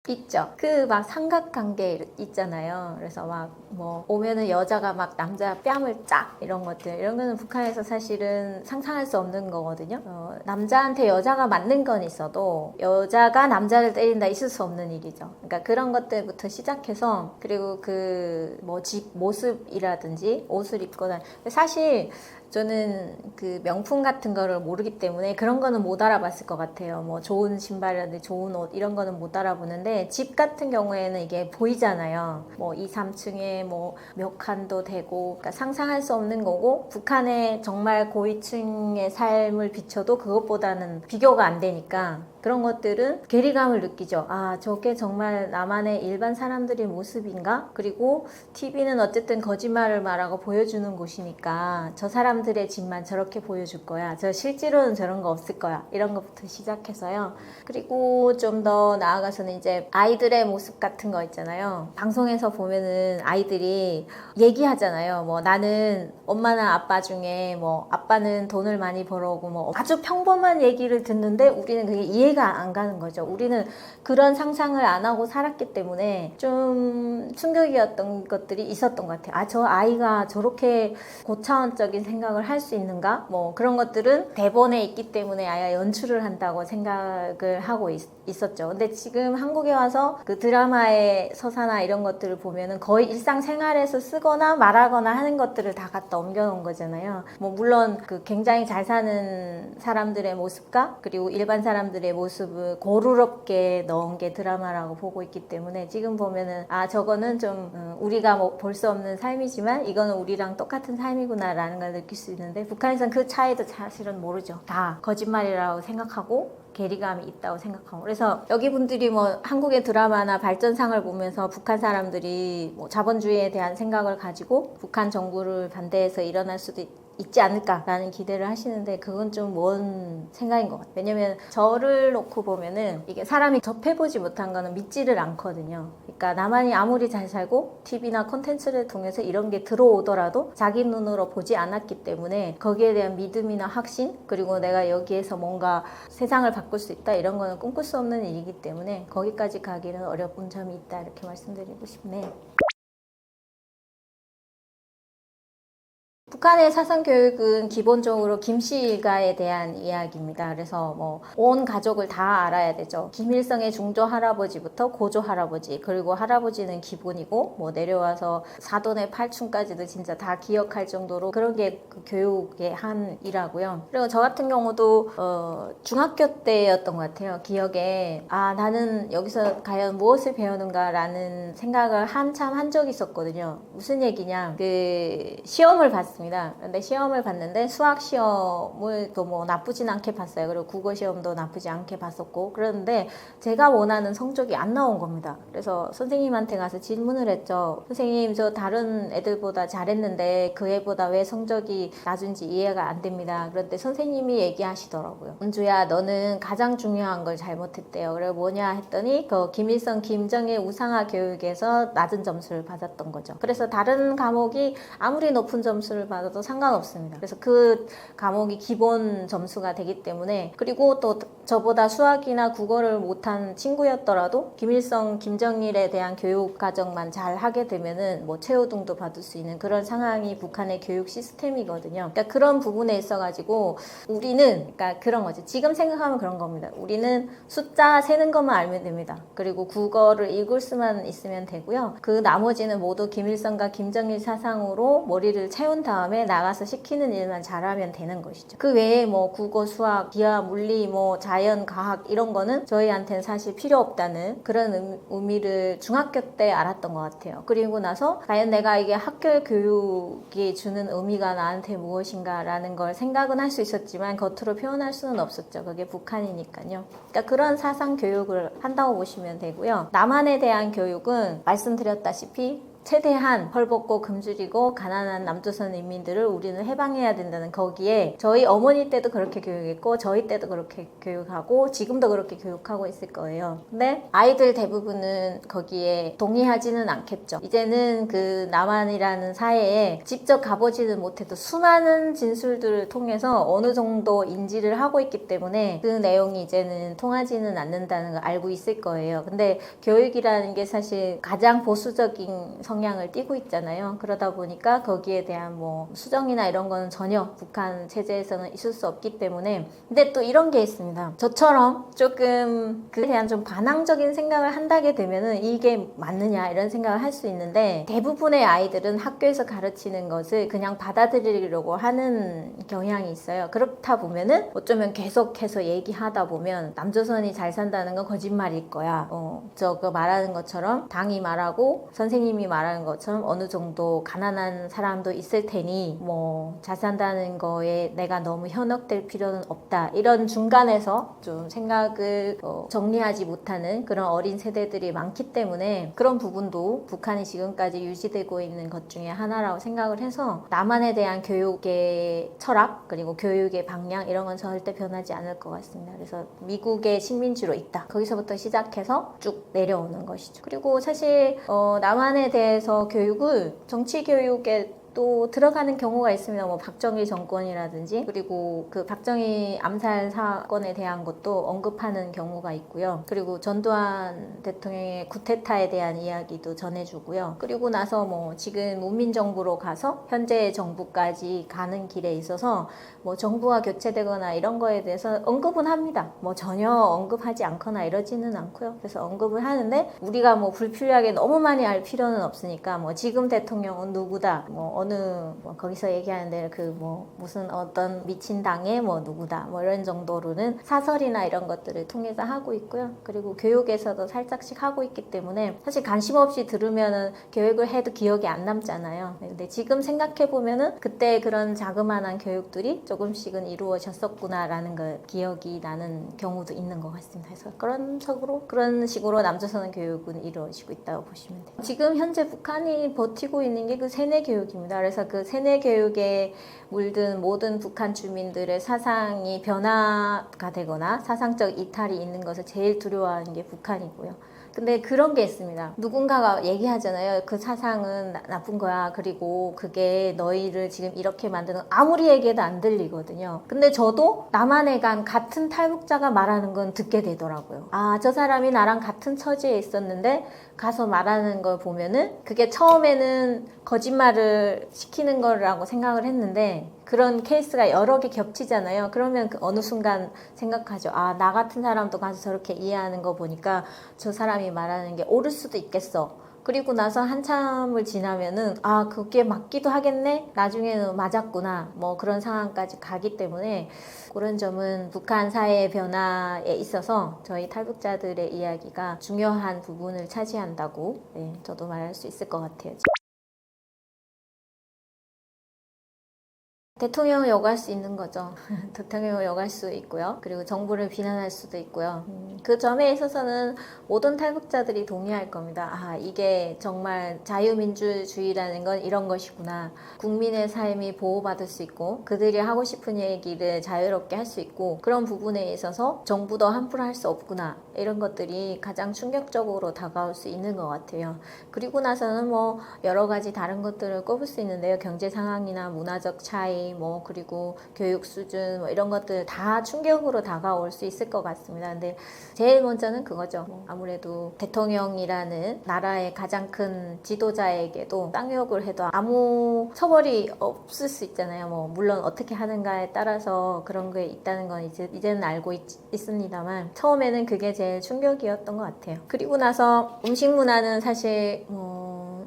있죠. 그 막 삼각관계 있잖아요. 그래서 막 뭐 오면은 여자가 막 남자 뺨을 짝 이런 것들 이런 거는 북한에서 사실은 상상할 수 없는 거거든요. 남자한테 여자가 맞는 건 있어도 여자가 남자를 때린다 있을 수 없는 일이죠. 그러니까 그런 것들부터 시작해서 그리고 그 뭐 집 모습이라든지 옷을 입고 다니 사실 저는 그 명품 같은 거를 모르기 때문에 그런 거는 못 알아봤을 것 같아요. 뭐 좋은 신발이라든지 좋은 옷 이런 거는 못 알아보는데 집 같은 경우에는 이게 보이잖아요. 뭐 2, 3층에 뭐 몇 칸도 되고 그러니까 상상할 수 없는 거고 북한의 정말 고위층의 삶을 비춰도 그것보다는 비교가 안 되니까 그런 것들은 괴리감을 느끼죠. 아, 저게 정말 나만의 일반 사람들의 모습인가? 그리고 TV는 어쨌든 거짓말을 말하고 보여주는 곳이니까 저 사람들의 집만 저렇게 보여줄 거야. 저 실제로는 저런 거 없을 거야. 이런 것부터 시작해서요. 그리고 좀 더 나아가서는 이제 아이들의 모습 같은 거 있잖아요. 방송에서 보면은 아이들이 얘기하잖아요. 뭐 나는 엄마나 아빠 중에 뭐 아빠는 돈을 많이 벌어오고 뭐 아주 평범한 얘기를 듣는데 우리는 그게 이해가 안 가는 거죠. 우리는 그런 상상을 안 하고 살았기 때문에 좀 충격이었던 것들이 있었던 것 같아요. 아, 저 아이가 저렇게 고차원적인 생각을 할 수 있는가? 뭐 그런 것들은 대본에 있기 때문에 아예 연출을 한다고 생각을 하고 있었죠. 근데 지금 한국에 와서 그 드라마의 서사나 이런 것들을 보면은 거의 일상생활에서 쓰거나 말하거나 하는 것들을 다 갖다 옮겨놓은 거잖아요. 뭐 물론 그 굉장히 잘 사는 사람들의 모습과 그리고 일반 사람들의 모습을 고루럽게 넣은 게 드라마라고 보고 있기 때문에 지금 보면은 아 저거는 좀 우리가 뭐 볼 수 없는 삶이지만 이거는 우리랑 똑같은 삶이구나라는 걸 느낄 수 있는데 북한에서는 그 차이도 사실은 모르죠. 다 거짓말이라고 생각하고 괴리감이 있다고 생각하고 그래서 여기 분들이 뭐 한국의 드라마나 발전상을 보면서 북한 사람들이 뭐 자본주의에 대한 생각을 가지고 북한 정부를 반대해서 일어날 수도 있지 않을까라는 기대를 하시는데 그건 좀 먼 생각인 것 같아요. 왜냐면 저를 놓고 보면은 이게 사람이 접해보지 못한 거는 믿지를 않거든요. 그러니까 나만이 아무리 잘 살고 TV나 콘텐츠를 통해서 이런 게 들어오더라도 자기 눈으로 보지 않았기 때문에 거기에 대한 믿음이나 확신 그리고 내가 여기에서 뭔가 세상을 바꿀 수 있다 이런 거는 꿈꿀 수 없는 일이기 때문에 거기까지 가기는 어려운 점이 있다 이렇게 말씀드리고 싶네요. 북한의 사상교육은 기본적으로 김씨 일가에 대한 이야기입니다. 그래서 뭐 온 가족을 다 알아야 되죠. 김일성의 중조 할아버지부터 고조 할아버지 그리고 할아버지는 기본이고 뭐 내려와서 사돈의 팔촌까지도 진짜 다 기억할 정도로 그런 게 그 교육의 한 일하고요. 그리고 저 같은 경우도 중학교 때였던 것 같아요. 기억에 아 나는 여기서 과연 무엇을 배우는가라는 생각을 한참 한 적이 있었거든요. 무슨 얘기냐 그 시험을 봤습니다. 근데 시험을 봤는데 수학 시험을 또 뭐 나쁘진 않게 봤어요. 그리고 국어 시험도 나쁘지 않게 봤었고 그런데 제가 원하는 성적이 안 나온 겁니다. 그래서 선생님한테 가서 질문을 했죠. 선생님 저 다른 애들보다 잘했는데 그 애보다 왜 성적이 낮은지 이해가 안 됩니다. 그런데 선생님이 얘기하시더라고요. 은주야 너는 가장 중요한 걸 잘못했대요. 그래 뭐냐 했더니 그 김일성 김정일 우상화 교육에서 낮은 점수를 받았던 거죠. 그래서 다른 과목이 아무리 높은 점수를 점수를 받아도 상관없습니다. 그래서 그 과목이 기본 점수가 되기 때문에, 그리고 또 저보다 수학이나 국어를 못한 친구였더라도 김일성, 김정일에 대한 교육 과정만 잘 하게 되면은 뭐 최우등도 받을 수 있는 그런 상황이 북한의 교육 시스템이거든요. 그러니까 그런 부분에 있어가지고 우리는, 그러니까 그런 거지. 지금 생각하면 그런 겁니다. 우리는 숫자 세는 것만 알면 됩니다. 그리고 국어를 읽을 수만 있으면 되고요. 그 나머지는 모두 김일성과 김정일 사상으로 머리를 채운 다음에 나가서 시키는 일만 잘하면 되는 것이죠. 그 외에 뭐 국어, 수학, 기하, 물리, 뭐 자연, 과학 이런 거는 저희한테는 사실 필요 없다는 그런 의미를 중학교 때 알았던 것 같아요. 그리고 나서 과연 내가 이게 학교 교육이 주는 의미가 나한테 무엇인가라는 걸 생각은 할 수 있었지만 겉으로 표현할 수는 없었죠. 그게 북한이니까요. 그러니까 그런 사상 교육을 한다고 보시면 되고요. 남한에 대한 교육은 말씀드렸다시피 최대한 헐벗고 굶주리고 가난한 남조선 인민들을 우리는 해방해야 된다는, 거기에 저희 어머니 때도 그렇게 교육했고 저희 때도 그렇게 교육하고 지금도 그렇게 교육하고 있을 거예요. 근데 아이들 대부분은 거기에 동의하지는 않겠죠. 이제는 그 남한이라는 사회에 직접 가보지는 못해도 수많은 진술들을 통해서 어느 정도 인지를 하고 있기 때문에 그 내용이 이제는 통하지는 않는다는 걸 알고 있을 거예요. 근데 교육이라는 게 사실 가장 보수적인 성향을 띠고 있잖아요. 그러다 보니까 거기에 대한 뭐 수정이나 이런 거는 전혀 북한 체제에서는 있을 수 없기 때문에. 근데 또 이런 게 있습니다. 저처럼 조금 그에 대한 좀 반항적인 생각을 한다게 되면은 이게 맞느냐 이런 생각을 할 수 있는데, 대부분의 아이들은 학교에서 가르치는 것을 그냥 받아들이려고 하는 경향이 있어요. 그렇다 보면은 어쩌면 계속해서 얘기하다 보면 남조선이 잘 산다는 건 거짓말일 거야. 저거 말하는 것처럼 당이 말하고 선생님이 말하는 것처럼 어느 정도 가난한 사람도 있을 테니 뭐 잘 산다는 거에 내가 너무 현혹될 필요는 없다. 이런 중간에서 좀 생각을 정리하지 못하는 그런 어린 세대들이 많기 때문에 그런 부분도 북한이 지금까지 유지되고 있는 것 중에 하나라고 생각을 해서, 남한에 대한 교육의 철학 그리고 교육의 방향 이런 건 절대 변하지 않을 것 같습니다. 그래서 미국의 식민지로 있다. 거기서부터 시작해서 쭉 내려오는 것이죠. 그리고 사실 남한에 대해서 교육을 정치 교육에 또 들어가는 경우가 있습니다. 뭐 박정희 정권이라든지, 그리고 그 박정희 암살 사건에 대한 것도 언급하는 경우가 있고요. 그리고 전두환 대통령의 쿠데타에 대한 이야기도 전해주고요. 그리고 나서 뭐 지금 문민정부로 가서 현재 정부까지 가는 길에 있어서 뭐 정부가 교체되거나 이런 거에 대해서 언급은 합니다. 뭐 전혀 언급하지 않거나 이러지는 않고요. 그래서 언급을 하는데 우리가 뭐 불필요하게 너무 많이 알 필요는 없으니까 뭐 지금 대통령은 누구다, 뭐 거기서 얘기하는데 그 뭐 무슨 어떤 미친 당의 뭐 누구다 뭐 이런 정도로는 사설이나 이런 것들을 통해서 하고 있고요. 그리고 교육에서도 살짝씩 하고 있기 때문에 사실 관심 없이 들으면은 교육을 해도 기억이 안 남잖아요. 근데 지금 생각해 보면은 그때 그런 자그마한 교육들이 조금씩은 이루어졌었구나라는 걸 기억이 나는 경우도 있는 것 같습니다. 그래서 그런 식으로 남조선은 교육은 이루어지고 있다고 보시면 돼요. 지금 현재 북한이 버티고 있는 게 그 세뇌 교육입니다. 그래서 그 세뇌 교육에 물든 모든 북한 주민들의 사상이 변화가 되거나 사상적 이탈이 있는 것을 제일 두려워하는 게 북한이고요. 근데 그런 게 있습니다. 누군가가 얘기하잖아요. 그 사상은 나쁜 거야. 그리고 그게 너희를 지금 이렇게 만드는, 아무리 얘기해도 안 들리거든요. 근데 저도 남한에 간 같은 탈북자가 말하는 건 듣게 되더라고요. 아, 저 사람이 나랑 같은 처지에 있었는데 가서 말하는 걸 보면은 그게 처음에는 거짓말을 시키는 거라고 생각을 했는데 그런 케이스가 여러 개 겹치잖아요. 그러면 그 어느 순간 생각하죠. 아, 나 같은 사람도 가서 저렇게 이해하는 거 보니까 저 사람이 말하는 게 옳을 수도 있겠어. 그리고 나서 한참을 지나면은 아, 그게 맞기도 하겠네? 나중에는 맞았구나. 뭐 그런 상황까지 가기 때문에 그런 점은 북한 사회의 변화에 있어서 저희 탈북자들의 이야기가 중요한 부분을 차지한다고 저도 말할 수 있을 것 같아요. 대통령을 요구할 수 있는 거죠. 대통령을 요구할 수 있고요. 그리고 정부를 비난할 수도 있고요. 그 점에 있어서는 모든 탈북자들이 동의할 겁니다. 아, 이게 정말 자유민주주의라는 건 이런 것이구나. 국민의 삶이 보호받을 수 있고 그들이 하고 싶은 얘기를 자유롭게 할 수 있고 그런 부분에 있어서 정부도 함부로 할 수 없구나. 이런 것들이 가장 충격적으로 다가올 수 있는 것 같아요. 그리고 나서는 뭐 여러 가지 다른 것들을 꼽을 수 있는데요. 경제 상황이나 문화적 차이 뭐 그리고 교육 수준 뭐 이런 것들 다 충격으로 다가올 수 있을 것 같습니다. 근데 제일 먼저는 그거죠. 뭐 아무래도 대통령이라는 나라의 가장 큰 지도자에게도 쌍욕을 해도 아무 처벌이 없을 수 있잖아요. 뭐 물론 어떻게 하는가에 따라서 그런 게 있다는 건 이제는 알고 있습니다만 처음에는 그게 제일 충격이었던 것 같아요. 그리고 나서 음식 문화는 사실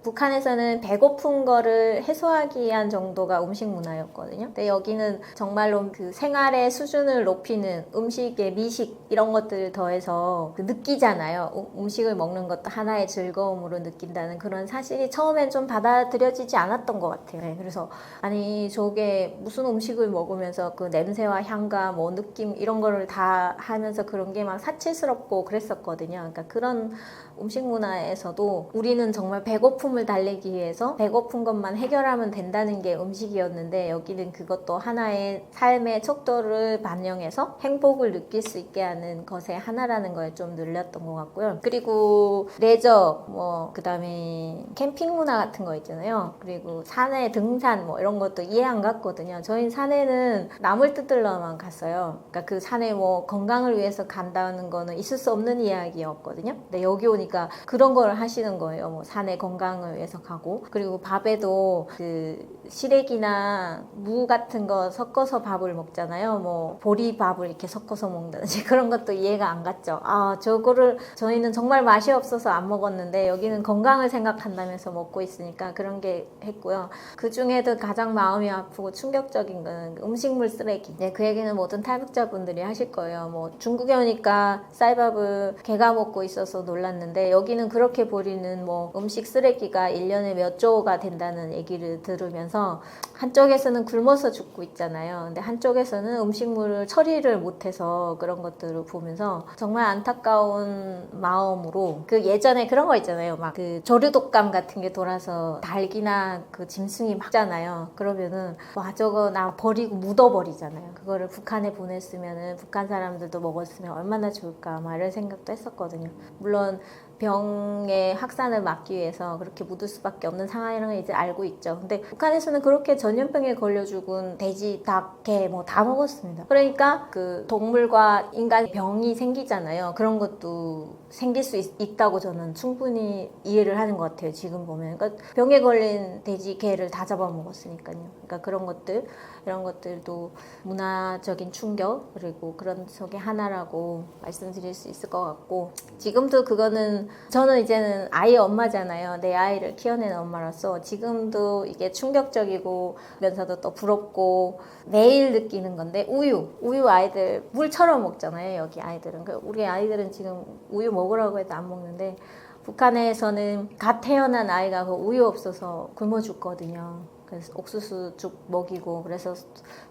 북한에서는 배고픈 거를 해소하기 위한 정도가 음식 문화였거든요. 근데 여기는 정말로 그 생활의 수준을 높이는 음식의 미식 이런 것들을 더해서 느끼잖아요. 음식을 먹는 것도 하나의 즐거움으로 느낀다는 그런 사실이 처음엔 좀 받아들여지지 않았던 것 같아요. 네, 그래서 아니 저게 무슨 음식을 먹으면서 그 냄새와 향과 뭐 느낌 이런 거를 다 하면서 그런 게 막 사치스럽고 그랬었거든요. 그러니까 그런 음식 문화에서도 우리는 정말 배고픔을 달래기 위해서 배고픈 것만 해결하면 된다는 게 음식이었는데 여기는 그것도 하나의 삶의 척도를 반영해서 행복을 느낄 수 있게 하는 것의 하나라는 걸 좀 늘렸던 것 같고요. 그리고 레저 뭐 그다음에 캠핑 문화 같은 거 있잖아요. 그리고 산에 등산 뭐 이런 것도 이해 안 갔거든요. 저희 산에는 나물 뜯으러만 갔어요. 그러니까 그 산에 뭐 건강을 위해서 간다는 거는 있을 수 없는 이야기였거든요. 근데 여기 오니까 그런 걸 하시는 거예요. 뭐 산의 건강을 위해서 가고 그리고 밥에도 그 시래기나 무 같은 거 섞어서 밥을 먹잖아요. 뭐 보리밥을 이렇게 섞어서 먹는다든지 그런 것도 이해가 안 갔죠. 아 저거를 저희는 정말 맛이 없어서 안 먹었는데 여기는 건강을 생각한다면서 먹고 있으니까 그런 게 했고요. 그 중에도 가장 마음이 아프고 충격적인 건 음식물 쓰레기. 네, 그 얘기는 모든 탈북자분들이 하실 거예요. 뭐 중국에 오니까 쌀밥을 개가 먹고 있어서 놀랐는데 여기는 그렇게 버리는 뭐 음식 쓰레기가 1년에 몇 조가 된다는 얘기를 들으면서 한쪽에서는 굶어서 죽고 있잖아요. 근데 한쪽에서는 음식물을 처리를 못해서 그런 것들을 보면서 정말 안타까운 마음으로 그 예전에 그런 거 있잖아요. 막 그 조류독감 같은 게 돌아서 닭이나 그 짐승이 막잖아요. 그러면은 와 저거 나 버리고 묻어버리잖아요. 그거를 북한에 보냈으면은 북한 사람들도 먹었으면 얼마나 좋을까 막 이런 생각도 했었거든요. 물론 병의 확산을 막기 위해서 그렇게 묻을 수밖에 없는 상황이라는 걸 이제 알고 있죠. 근데 북한에서는 그렇게 전염병에 걸려 죽은 돼지, 닭, 개 뭐 다 먹었습니다. 그러니까 그 동물과 인간 병이 생기잖아요. 그런 것도 생길 수 있다고 저는 충분히 이해를 하는 것 같아요. 지금 보면. 그러니까 병에 걸린 돼지, 개를 다 잡아먹었으니까요. 그러니까 그런 것들, 이런 것들도 문화적인 충격 그리고 그런 속의 하나라고 말씀드릴 수 있을 것 같고 지금도 그거는 저는 이제는 아이 엄마잖아요. 내 아이를 키워낸 엄마로서 지금도 이게 충격적이고 면서도 또 부럽고 매일 느끼는 건데 우유 아이들 물처럼 먹잖아요. 여기 아이들은 우리 아이들은 지금 우유 먹으라고 해도 안 먹는데 북한에서는 갓 태어난 아이가 그 우유 없어서 굶어 죽거든요. 그래서 옥수수 죽 먹이고 그래서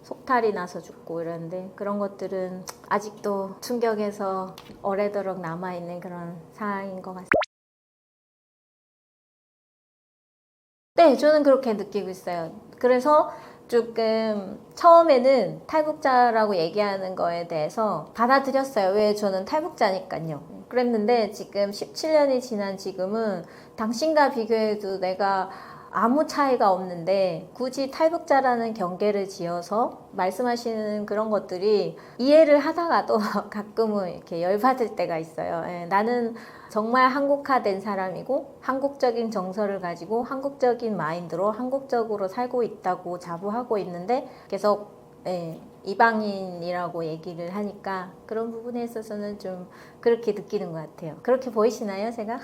속탈이 나서 죽고 이러는데 그런 것들은 아직도 충격에서 오래도록 남아있는 그런 상황인 것 같습니다. 네, 저는 그렇게 느끼고 있어요. 그래서 조금 처음에는 탈북자라고 얘기하는 거에 대해서 받아들였어요. 왜 저는 탈북자니까요. 그랬는데 지금 17년이 지난 지금은 당신과 비교해도 내가 아무 차이가 없는데 굳이 탈북자라는 경계를 지어서 말씀하시는 그런 것들이 이해를 하다가도 가끔은 이렇게 열받을 때가 있어요. 예, 나는 정말 한국화된 사람이고 한국적인 정서를 가지고 한국적인 마인드로 한국적으로 살고 있다고 자부하고 있는데 계속 이방인이라고 얘기를 하니까 그런 부분에 있어서는 좀 그렇게 느끼는 것 같아요. 그렇게 보이시나요, 제가?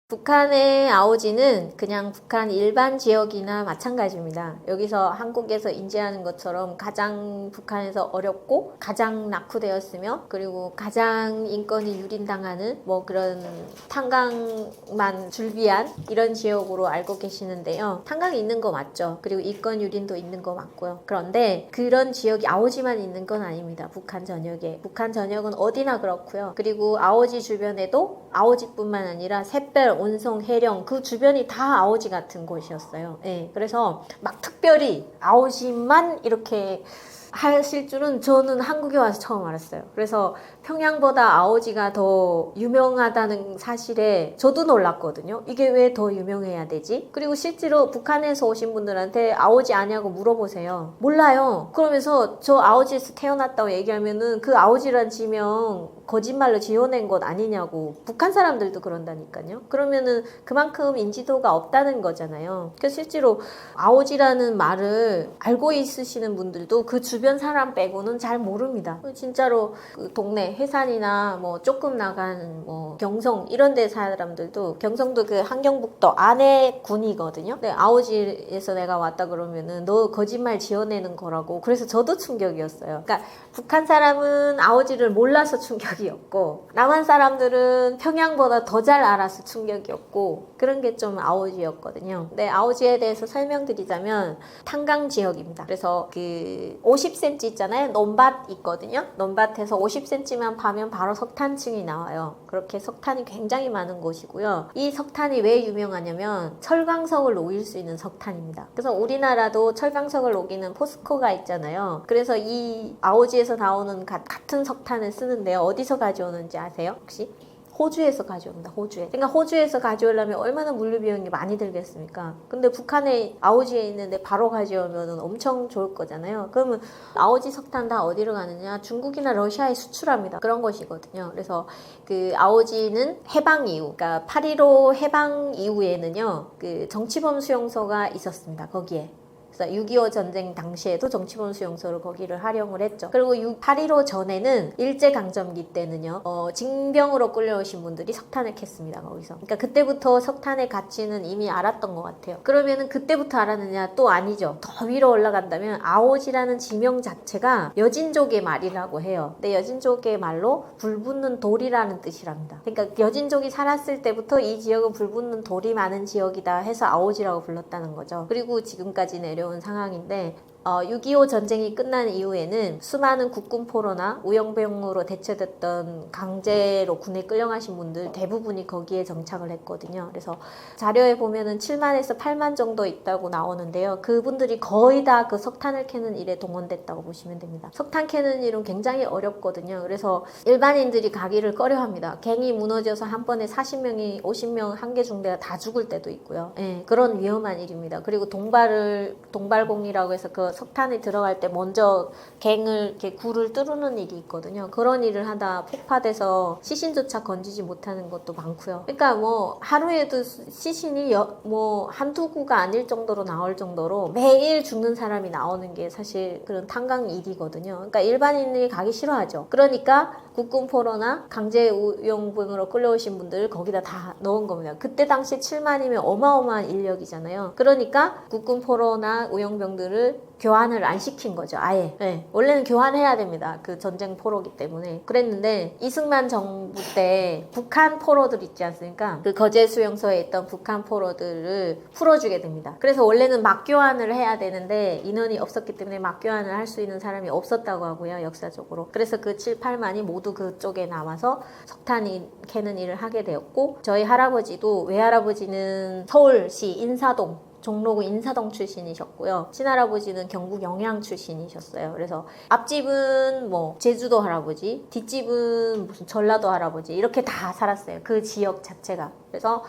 북한의 아오지는 그냥 북한 일반 지역이나 마찬가지입니다. 여기서 한국에서 인지하는 것처럼 가장 북한에서 어렵고 가장 낙후되었으며 그리고 가장 인권이 유린당하는 뭐 그런 탄광만 줄비한 이런 지역으로 알고 계시는데요. 탄광이 있는 거 맞죠? 그리고 인권 유린도 있는 거 맞고요. 그런데 그런 지역이 아오지만 있는 건 아닙니다. 북한 전역에. 북한 전역은 어디나 그렇고요. 그리고 아오지 주변에도 아오지뿐만 아니라 샛별, 온성, 해령 그 주변이 다 아오지 같은 곳이었어요. 예, 그래서 막 특별히 아오지만 이렇게 하실 줄은 저는 한국에 와서 처음 알았어요. 그래서 평양보다 아오지가 더 유명하다는 사실에 저도 놀랐거든요. 이게 왜 더 유명해야 되지? 그리고 실제로 북한에서 오신 분들한테 아오지 아냐고 물어보세요. 몰라요. 그러면서 저 아오지에서 태어났다고 얘기하면은 그 아오지란 지명 거짓말로 지어낸 것 아니냐고. 북한 사람들도 그런다니까요. 그러면은 그만큼 인지도가 없다는 거잖아요. 그래서 실제로 아오지라는 말을 알고 있으시는 분들도 그 주변 사람 빼고는 잘 모릅니다. 진짜로 그 동네 해산이나 뭐 조금 나간 뭐 경성 이런 데 사람들도 경성도 그 함경북도 안에 군이거든요. 근데 아오지에서 내가 왔다 그러면은 너 거짓말 지어내는 거라고. 그래서 저도 충격이었어요. 그러니까 북한 사람은 아오지를 몰라서 충격이었고 남한 사람들은 평양보다 더 잘 알아서 충격이었고 그런 게 좀 아오지였거든요. 근데 아오지에 대해서 설명드리자면 탄광 지역입니다. 그래서 그 50cm 있잖아요. 논밭 있거든요. 논밭에서 50cm만 파면 바로 석탄층이 나와요. 그렇게 석탄이 굉장히 많은 곳이고요. 이 석탄이 왜 유명하냐면 철광석을 녹일 수 있는 석탄입니다. 그래서 우리나라도 철광석을 녹이는 포스코가 있잖아요. 그래서 이 아오지에서 나오는 같은 석탄을 쓰는데요. 어디서 가져오는지 아세요? 혹시? 호주에서 가져옵니다. 호주에. 그러니까 호주에서 가져오려면 얼마나 물류 비용이 많이 들겠습니까? 근데 북한에 아오지에 있는데 바로 가져오면 엄청 좋을 거잖아요. 그러면 아오지 석탄 다 어디로 가느냐? 중국이나 러시아에 수출합니다. 그런 것이거든요. 그래서 그 아오지는 해방 이후, 그러니까 8.15 해방 이후에는요, 그 정치범 수용소가 있었습니다. 거기에. 그래서 6.25 전쟁 당시에도 정치범 수용소로 거기를 활용을 했죠. 그리고 8.15 전에는 일제강점기 때는요, 징병으로 끌려오신 분들이 석탄을 캤습니다. 거기서. 그러니까 그때부터 석탄의 가치는 이미 알았던 것 같아요. 그러면은 그때부터 알았느냐? 또 아니죠. 더 위로 올라간다면 아오지라는 지명 자체가 여진족의 말이라고 해요. 근데 여진족의 말로 불붙는 돌이라는 뜻이랍니다. 그러니까 여진족이 살았을 때부터 이 지역은 불붙는 돌이 많은 지역이다 해서 아오지라고 불렀다는 거죠. 그리고 지금까지 내려온 상황인데 6.25 전쟁이 끝난 이후에는 수많은 국군 포로나 우영병으로 대체됐던 강제로 군에 끌려가신 분들 대부분이 거기에 정착을 했거든요. 그래서 자료에 보면은 7만에서 8만 정도 있다고 나오는데요. 그분들이 거의 다 그 석탄을 캐는 일에 동원됐다고 보시면 됩니다. 석탄 캐는 일은 굉장히 어렵거든요. 그래서 일반인들이 가기를 꺼려합니다. 갱이 무너져서 한 번에 40명이 50명 한 개 중대가 다 죽을 때도 있고요. 예, 그런 위험한 일입니다. 그리고 동발공이라고 해서 그 석탄이 들어갈 때 먼저 갱을 이렇게 굴을 뚫는 일이 있거든요. 그런 일을 하다 폭파돼서 시신조차 건지지 못하는 것도 많고요. 그러니까 뭐 하루에도 시신이 뭐 한두 구가 아닐 정도로 나올 정도로 매일 죽는 사람이 나오는 게 사실 그런 탄광 일이거든요. 그러니까 일반인이 가기 싫어하죠. 그러니까 국군 포로나 강제 우용병으로 끌려오신 분들을 거기다 다 넣은 겁니다. 그때 당시 7만이면 어마어마한 인력이잖아요. 그러니까 국군 포로나 우용병들을 교환을 안 시킨 거죠. 아예. 네. 원래는 교환해야 됩니다. 그 전쟁 포로기 때문에. 그랬는데 이승만 정부 때 북한 포로들 있지 않습니까? 그 거제 수용소에 있던 북한 포로들을 풀어주게 됩니다. 그래서 원래는 막교환을 해야 되는데 인원이 없었기 때문에 막교환을 할 수 있는 사람이 없었다고 하고요. 역사적으로. 그래서 그 7, 8만이 모두 그쪽에 남아서 석탄이 캐는 일을 하게 되었고 저희 할아버지도 외할아버지는 서울시 인사동 종로구 인사동 출신이셨고요. 친할아버지는 경북 영양 출신이셨어요. 그래서 앞집은 뭐 제주도 할아버지, 뒷집은 무슨 전라도 할아버지 이렇게 다 살았어요. 그 지역 자체가. 그래서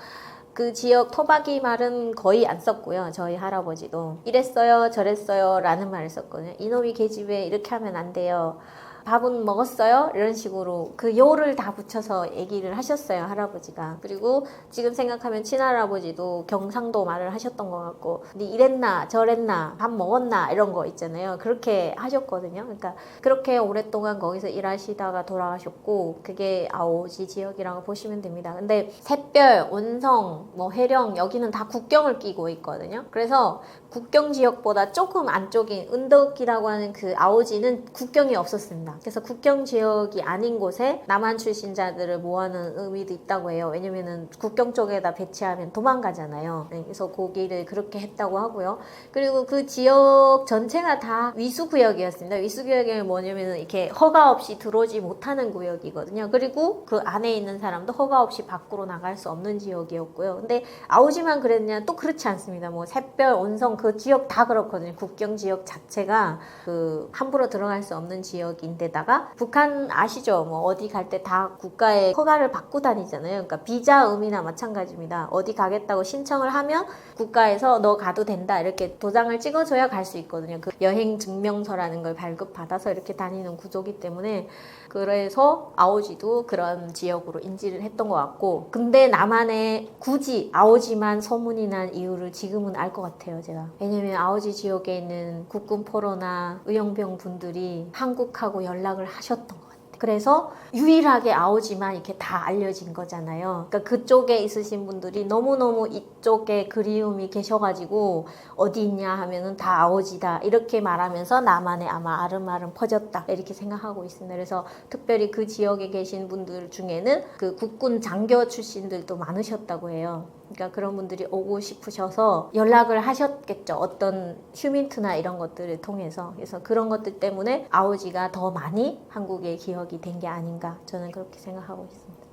그 지역 토박이 말은 거의 안 썼고요. 저희 할아버지도 이랬어요 저랬어요 라는 말을 썼거든요. 이놈이 계집애 이렇게 하면 안 돼요. 밥은 먹었어요? 이런 식으로 그 요를 다 붙여서 얘기를 하셨어요, 할아버지가. 그리고 지금 생각하면 친할아버지도 경상도 말을 하셨던 것 같고, 근데 이랬나 저랬나 밥 먹었나 이런 거 있잖아요. 그렇게 하셨거든요. 그러니까 그렇게 오랫동안 거기서 일하시다가 돌아가셨고, 그게 아오지 지역이라고 보시면 됩니다. 근데 샛별, 온성, 뭐 해령 여기는 다 국경을 끼고 있거든요. 그래서 국경 지역보다 조금 안쪽인 은덕이라고 하는 그 아오지는 국경이 없었습니다. 그래서 국경 지역이 아닌 곳에 남한 출신자들을 모아놓은 의미도 있다고 해요. 왜냐면은 국경 쪽에다 배치하면 도망가잖아요. 네, 그래서 거기를 그렇게 했다고 하고요. 그리고 그 지역 전체가 다 위수구역이었습니다. 위수구역이 뭐냐면은 이렇게 허가 없이 들어오지 못하는 구역이거든요. 그리고 그 안에 있는 사람도 허가 없이 밖으로 나갈 수 없는 지역이었고요. 근데 아오지만 그랬냐? 또 그렇지 않습니다. 뭐 샛별, 온성 그 지역 다 그렇거든요. 국경 지역 자체가 그 함부로 들어갈 수 없는 지역인데다가 북한 아시죠? 뭐 어디 갈 때 다 국가의 허가를 받고 다니잖아요. 그러니까 비자음이나 마찬가지입니다. 어디 가겠다고 신청을 하면 국가에서 너 가도 된다 이렇게 도장을 찍어줘야 갈 수 있거든요. 그 여행 증명서라는 걸 발급받아서 이렇게 다니는 구조기 때문에 그래서 아오지도 그런 지역으로 인지를 했던 것 같고, 근데 남한에 굳이 아오지만 소문이 난 이유를 지금은 알 것 같아요, 제가. 왜냐면 아오지 지역에 있는 국군 포로나 의용병 분들이 한국하고 연락을 하셨던 것 같아요. 그래서 유일하게 아오지만 이렇게 다 알려진 거잖아요. 그러니까 그쪽에 있으신 분들이 너무너무 이쪽에 그리움이 계셔가지고 어디 있냐 하면은 다 아오지다 이렇게 말하면서 남한에 아마 아름아름 퍼졌다 이렇게 생각하고 있습니다. 그래서 특별히 그 지역에 계신 분들 중에는 그 국군 장교 출신들도 많으셨다고 해요. 그러니까 그런 분들이 오고 싶으셔서 연락을 하셨겠죠. 어떤 휴민트나 이런 것들을 통해서. 그래서 그런 것들 때문에 아오지가 더 많이 한국의 기억이 된 게 아닌가 저는 그렇게 생각하고 있습니다.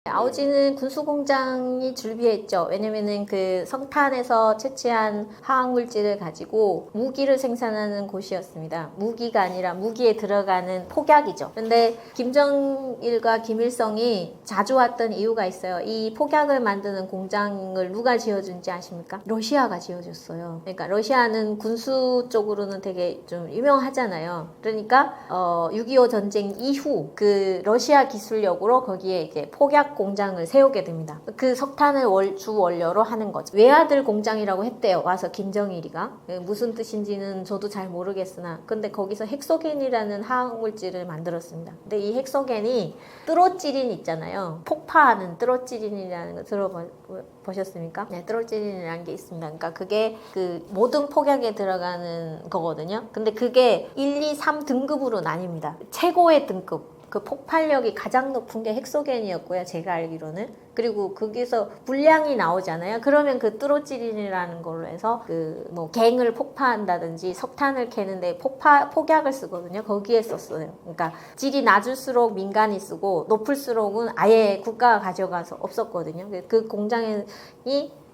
아오지는 군수공장이 줄비했죠. 왜냐면은 그 성탄에서 채취한 화학물질을 가지고 무기를 생산하는 곳이었습니다. 무기가 아니라 무기에 들어가는 폭약이죠. 근데 김정일과 김일성이 자주 왔던 이유가 있어요. 이 폭약을 만드는 공장을 누가 지어준지 아십니까? 러시아가 지어줬어요. 그러니까 러시아는 군수 쪽으로는 되게 좀 유명하잖아요. 그러니까 6.25 전쟁 이후 그 러시아 기술력으로 거기에 이제 폭약 공장을 세우게 됩니다. 그 석탄을 주 원료로 하는 거죠. 외아들 공장이라고 했대요. 와서 김정일이가. 무슨 뜻인지는 저도 잘 모르겠으나 근데 거기서 헥소겐이라는 화학물질을 만들었습니다. 근데 이 헥소겐이 뚜로찌린 있잖아요. 폭파하는 뚜로찌린이라는 거 들어보셨습니까? 네, 뚜로찌린이라는 게 있습니다. 그러니까 그게 그 모든 폭약에 들어가는 거거든요. 근데 그게 1, 2, 3 등급으로 나뉩니다. 최고의 등급. 그 폭발력이 가장 높은 게 헥소겐이었고요. 제가 알기로는. 그리고 거기서 분량이 나오잖아요. 그러면 그 뚜로찌린이라는 걸로 해서 그 뭐 갱을 폭파한다든지 석탄을 캐는데 폭약을 쓰거든요. 거기에 썼어요. 그러니까 질이 낮을수록 민간이 쓰고 높을수록은 아예 국가가 가져가서 없었거든요. 그 공장이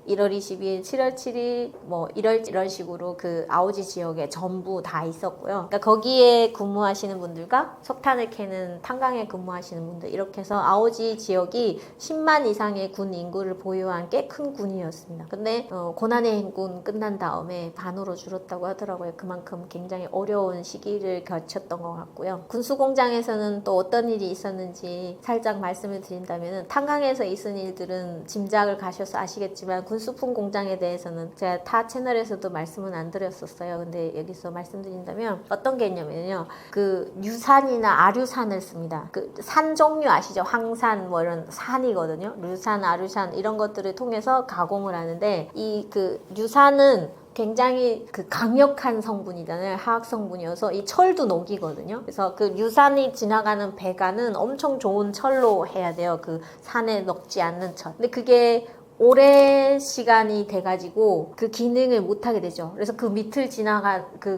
1월 22일, 7월 7일, 뭐 이런 식으로 그 아오지 지역에 전부 다 있었고요. 그러니까 거기에 근무하시는 분들과 석탄을 캐는 탄광에 근무하시는 분들 이렇게 해서 아오지 지역이 10만 이상의 군 인구를 보유한 꽤 큰 군이었습니다. 근데 고난의 행군 끝난 다음에 반으로 줄었다고 하더라고요. 그만큼 굉장히 어려운 시기를 거쳤던 것 같고요. 군수공장에서는 또 어떤 일이 있었는지 살짝 말씀을 드린다면 탄광에서 있은 일들은 짐작을 가셔서 아시겠지만 군수품 공장에 대해서는 제가 타 채널에서도 말씀은 안 드렸었어요. 근데 여기서 말씀드린다면 어떤 게 있냐면요. 그 유산이나 아류산을 씁니다. 그 산 종류 아시죠? 황산 뭐 이런 산이거든요. 류산, 아류산 이런 것들을 통해서 가공을 하는데 이 그 유산은 굉장히 그 강력한 성분이잖아요. 화학 성분이어서 이 철도 녹이거든요. 그래서 그 유산이 지나가는 배관은 엄청 좋은 철로 해야 돼요. 그 산에 녹지 않는 철. 근데 그게 오랜 시간이 돼가지고 그 기능을 못하게 되죠. 그래서 그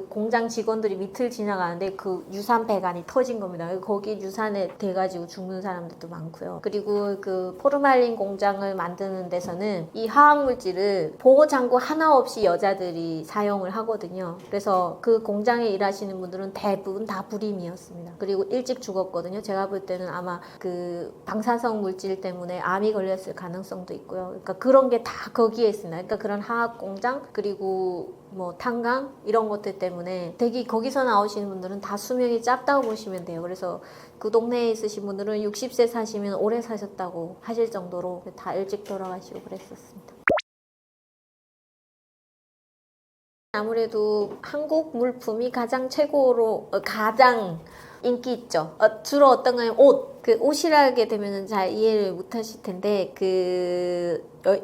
공장 직원들이 밑을 지나가는데 그 유산 배관이 터진 겁니다. 거기 유산에 돼가지고 죽는 사람들도 많고요. 그리고 그 포르말린 공장을 만드는 데서는 이 화학물질을 보호장구 하나 없이 여자들이 사용을 하거든요. 그래서 그 공장에 일하시는 분들은 대부분 다 불임이었습니다. 그리고 일찍 죽었거든요. 제가 볼 때는 아마 그 방사성 물질 때문에 암이 걸렸을 가능성도 있고요. 그러니까 그런 게 다 거기에 있습니다. 그러니까 그런 화학 공장 그리고 뭐 탄광 이런 것들 때문에 되게 거기서 나오시는 분들은 다 수명이 짧다고 보시면 돼요. 그래서 그 동네에 있으신 분들은 60세 사시면 오래 사셨다고 하실 정도로 다 일찍 돌아가시고 그랬었습니다. 아무래도 한국 물품이 가장 최고로 가장 인기 있죠. 주로 어떤 거냐면 옷. 그 옷이라게 되면은 잘 이해를 못 하실 텐데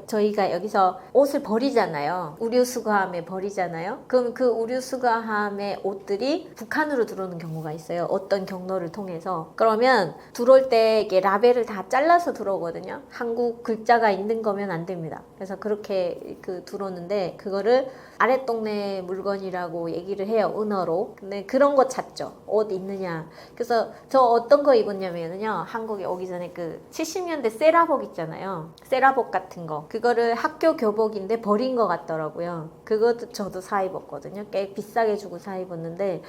저희가 여기서 옷을 버리잖아요. 우류수거함에 버리잖아요. 그럼 그 우류수거함의 옷들이 북한으로 들어오는 경우가 있어요. 어떤 경로를 통해서. 그러면 들어올 때 이게 라벨을 다 잘라서 들어오거든요. 한국 글자가 있는 거면 안 됩니다. 그래서 그렇게 들어오는데 그거를 아랫동네 물건이라고 얘기를 해요. 은어로. 근데 그런 거 찾죠. 옷 있느냐. 그래서 저 어떤 거 입었냐면요. 한국에 오기 전에 그 70년대 세라복 있잖아요. 세라복 같은 거. 그거를 학교 교복인데 버린 것 같더라고요. 그것도 저도 사 입었거든요. 꽤 비싸게 주고 사 입었는데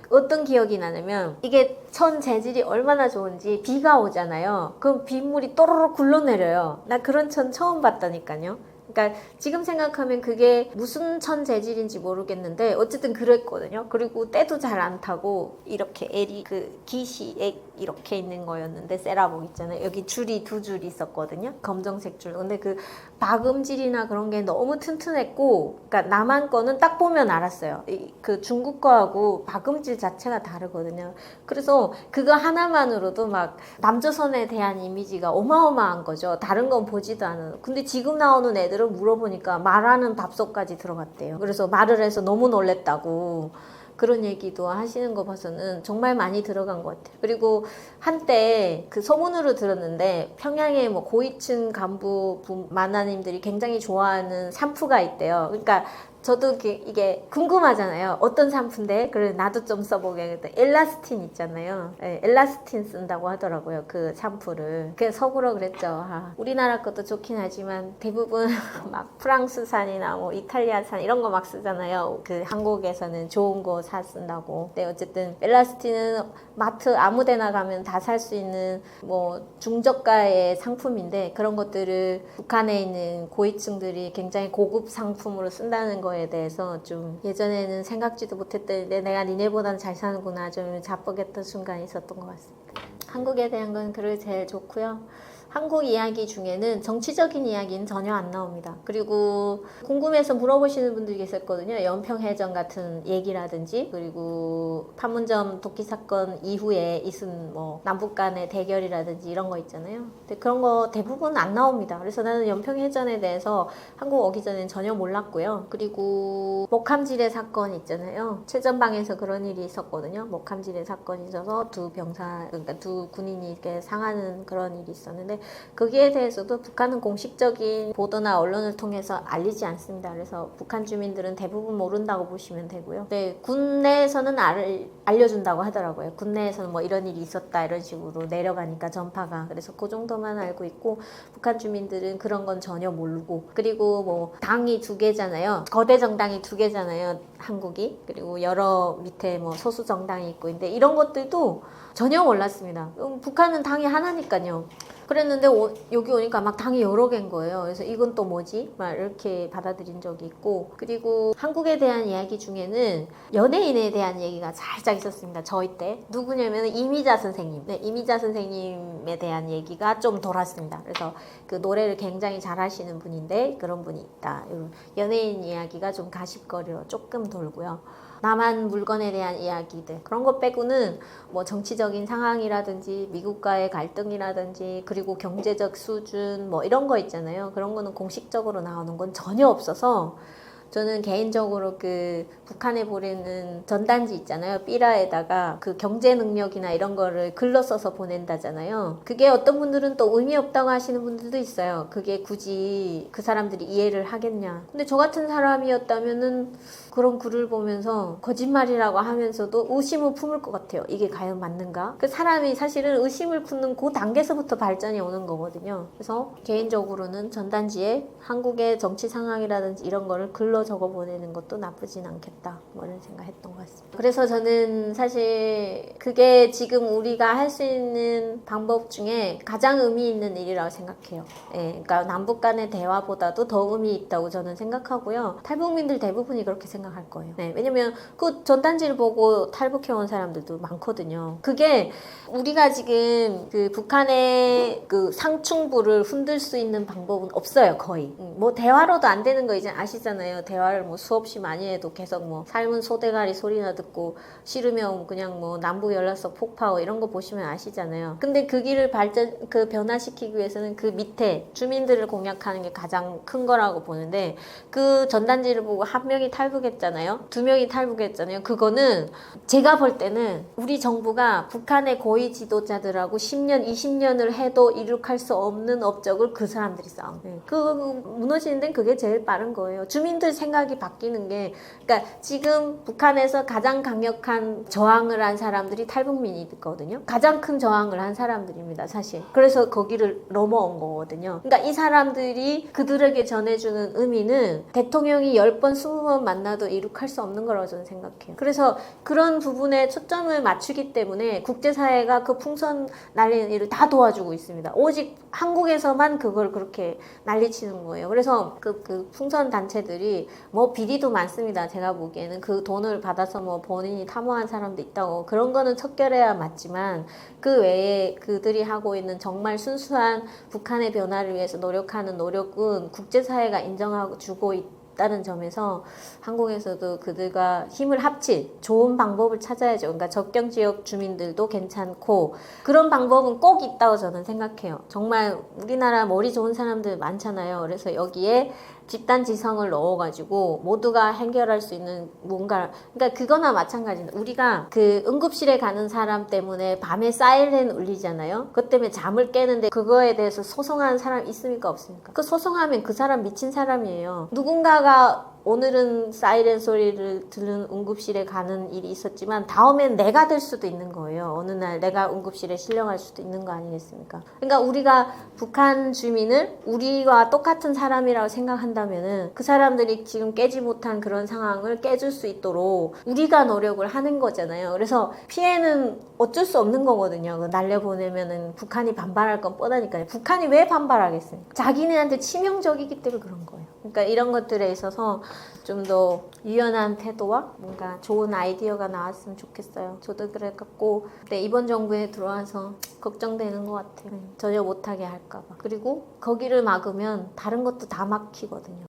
어떤 기억이 나냐면 이게 천 재질이 얼마나 좋은지 비가 오잖아요. 그럼 빗물이 또르르 굴러내려요. 나 그런 천 처음 봤다니까요. 그러니까 지금 생각하면 그게 무슨 천 재질인지 모르겠는데 어쨌든 그랬거든요. 그리고 때도 잘 안 타고 이렇게 L이 그 깃이 이렇게 있는 거였는데 세라복 있잖아요. 여기 줄이 두 줄 있었거든요. 검정색 줄. 근데 그 박음질이나 그런 게 너무 튼튼했고, 그러니까 남한 거는 딱 보면 알았어요. 그 중국 거하고 박음질 자체가 다르거든요. 그래서 그거 하나만으로도 막 남조선에 대한 이미지가 어마어마한 거죠. 다른 건 보지도 않은. 근데 지금 나오는 애들은 물어보니까 말하는 밥솥까지 들어갔대요. 그래서 말을 해서 너무 놀랬다고 그런 얘기도 하시는 거 봐서는 정말 많이 들어간 것 같아요. 그리고 한때 그 소문으로 들었는데 평양에 뭐 고위층 간부 만화님들이 굉장히 좋아하는 샴푸가 있대요. 그러니까 저도 이게 궁금하잖아요. 어떤 샴푸인데? 그래 나도 좀 써보게. 엘라스틴 있잖아요. 네, 엘라스틴 쓴다고 하더라고요. 그 샴푸를. 그래서 속으로 그랬죠. 우리나라 것도 좋긴 하지만 대부분 막 프랑스산이나 뭐 이탈리아산 이런 거 막 쓰잖아요. 그 한국에서는 좋은 거 사 쓴다고. 근데 어쨌든 엘라스틴은 마트 아무데나 가면 다 살 수 있는 뭐 중저가의 상품인데 그런 것들을 북한에 있는 고위층들이 굉장히 고급 상품으로 쓴다는 거에 대해서 좀 예전에는 생각지도 못했던 내가 니네보다는 잘 사는구나 좀 자뻑했던 순간이 있었던 것 같습니다. 한국에 대한 건 그래 제일 좋고요. 한국 이야기 중에는 정치적인 이야기는 전혀 안 나옵니다. 그리고 궁금해서 물어보시는 분들이 계셨거든요. 연평해전 같은 얘기라든지 그리고 판문점 도끼 사건 이후에 있은 뭐 남북 간의 대결이라든지 이런 거 있잖아요. 근데 그런 거 대부분 안 나옵니다. 그래서 나는 연평해전에 대해서 한국 오기 전엔 전혀 몰랐고요. 그리고 목함지뢰 사건 있잖아요. 최전방에서 그런 일이 있었거든요. 목함지뢰 사건이 있어서 그러니까 두 군인이 이렇게 상하는 그런 일이 있었는데 거기에 대해서도 북한은 공식적인 보도나 언론을 통해서 알리지 않습니다. 그래서 북한 주민들은 대부분 모른다고 보시면 되고요. 네, 군내에서는 알려준다고 하더라고요. 군내에서는 뭐 이런 일이 있었다 이런 식으로 내려가니까 전파가. 그래서 그 정도만 알고 있고 북한 주민들은 그런 건 전혀 모르고 그리고 뭐 당이 두 개잖아요. 거대 정당이 두 개잖아요. 한국이. 그리고 여러 밑에 뭐 소수 정당이 있고 근데 이런 것들도 전혀 몰랐습니다. 북한은 당이 하나니까요. 그랬는데 여기 오니까 막 당이 여러 개인 거예요. 그래서 이건 또 뭐지? 막 이렇게 받아들인 적이 있고 그리고 한국에 대한 이야기 중에는 연예인에 대한 얘기가 살짝 있었습니다. 저희 때. 누구냐면 이미자 선생님. 네, 이미자 선생님에 대한 얘기가 좀 돌았습니다. 그래서 그 노래를 굉장히 잘하시는 분인데 그런 분이 있다. 이런 연예인 이야기가 좀 가십거리로 조금 돌고요. 남한 물건에 대한 이야기들 그런 것 빼고는 뭐 정치적인 상황이라든지 미국과의 갈등이라든지 그리고 경제적 수준 뭐 이런 거 있잖아요. 그런 거는 공식적으로 나오는 건 전혀 없어서 저는 개인적으로 그 북한에 보내는 전단지 있잖아요. 삐라에다가 그 경제 능력이나 이런 거를 글로 써서 보낸다잖아요. 그게 어떤 분들은 또 의미 없다고 하시는 분들도 있어요. 그게 굳이 그 사람들이 이해를 하겠냐. 근데 저 같은 사람이었다면은 그런 글을 보면서 거짓말이라고 하면서도 의심을 품을 것 같아요. 이게 과연 맞는가? 그 사람이 사실은 의심을 품는 그 단계에서부터 발전이 오는 거거든요. 그래서 개인적으로는 전단지에 한국의 정치 상황이라든지 이런 거를 글로 일러 적어 보내는 것도 나쁘진 않겠다, 뭐 이런 생각했던 것 같습니다. 그래서 저는 사실 그게 지금 우리가 할 수 있는 방법 중에 가장 의미 있는 일이라고 생각해요. 예, 그러니까 남북 간의 대화보다도 더 의미 있다고 저는 생각하고요. 탈북민들 대부분이 그렇게 생각할 거예요. 네, 왜냐면 그 전단지를 보고 탈북해온 사람들도 많거든요. 그게 우리가 지금 그 북한의 그 상충부를 흔들 수 있는 방법은 없어요, 거의. 뭐 대화로도 안 되는 거 이제 아시잖아요. 대화를 뭐 수없이 많이 해도 계속 뭐 삶은 소대가리 소리나 듣고 싫으면 그냥 뭐 남북 연락선 폭파하고 이런 거 보시면 아시잖아요. 근데 그 길을 변화시키기 위해서는 그 밑에 주민들을 공략하는 게 가장 큰 거라고 보는데, 그 전단지를 보고 한 명이 탈북했잖아요. 두 명이 탈북했잖아요. 그거는 제가 볼 때는 우리 정부가 북한의 고위 지도자들하고 10년, 20년을 해도 이룩할 수 없는 업적을 그 사람들이 쌓은 거예요. 그 무너지는 데는 그게 제일 빠른 거예요. 주민들 생각이 바뀌는 게, 그러니까 지금 북한에서 가장 강력한 저항을 한 사람들이 탈북민이거든요. 가장 큰 저항을 한 사람들입니다, 사실. 그래서 거기를 넘어온 거거든요. 그러니까 이 사람들이 그들에게 전해주는 의미는 대통령이 10번, 20번 만나도 이룩할 수 없는 거라고 저는 생각해요. 그래서 그런 부분에 초점을 맞추기 때문에 국제사회가 그 풍선 날리는 일을 다 도와주고 있습니다. 오직 한국에서만 그걸 그렇게 난리치는 거예요. 그래서 그 풍선 단체들이 뭐 비리도 많습니다. 제가 보기에는 그 돈을 받아서 뭐 본인이 탐호한 사람도 있다고, 그런 거는 척결해야 맞지만 그 외에 그들이 하고 있는 정말 순수한 북한의 변화를 위해서 노력하는 노력은 국제사회가 인정하고 주고 있다는 점에서 한국에서도 그들과 힘을 합칠 좋은 방법을 찾아야죠. 그러니까 접경지역 주민들도 괜찮고 그런 방법은 꼭 있다고 저는 생각해요. 정말 우리나라 머리 좋은 사람들 많잖아요. 그래서 여기에 집단지성을 넣어가지고 모두가 해결할 수 있는 뭔가, 그러니까 그거나 마찬가지입니다. 우리가 그 응급실에 가는 사람 때문에 밤에 사이렌 울리잖아요. 그것 때문에 잠을 깨는데 그거에 대해서 소송하는 사람 있습니까, 없습니까? 그 소송하면 그 사람 미친 사람이에요. 누군가가 오늘은 사이렌 소리를 들은 응급실에 가는 일이 있었지만 다음엔 내가 될 수도 있는 거예요. 어느 날 내가 응급실에 실려갈 수도 있는 거 아니겠습니까? 그러니까 우리가 북한 주민을 우리와 똑같은 사람이라고 생각한다면은 그 사람들이 지금 깨지 못한 그런 상황을 깨줄 수 있도록 우리가 노력을 하는 거잖아요. 그래서 피해는 어쩔 수 없는 거거든요. 그 날려보내면은 북한이 반발할 건 뻔하니까요. 북한이 왜 반발하겠습니까? 자기네한테 치명적이기 때문에 그런 거예요. 그러니까 이런 것들에 있어서 좀 더 유연한 태도와 뭔가 좋은 아이디어가 나왔으면 좋겠어요. 저도 그래갖고 이번 정부에 들어와서 걱정되는 것 같아요. 전혀 못하게 할까봐. 그리고 거기를 막으면 다른 것도 다 막히거든요.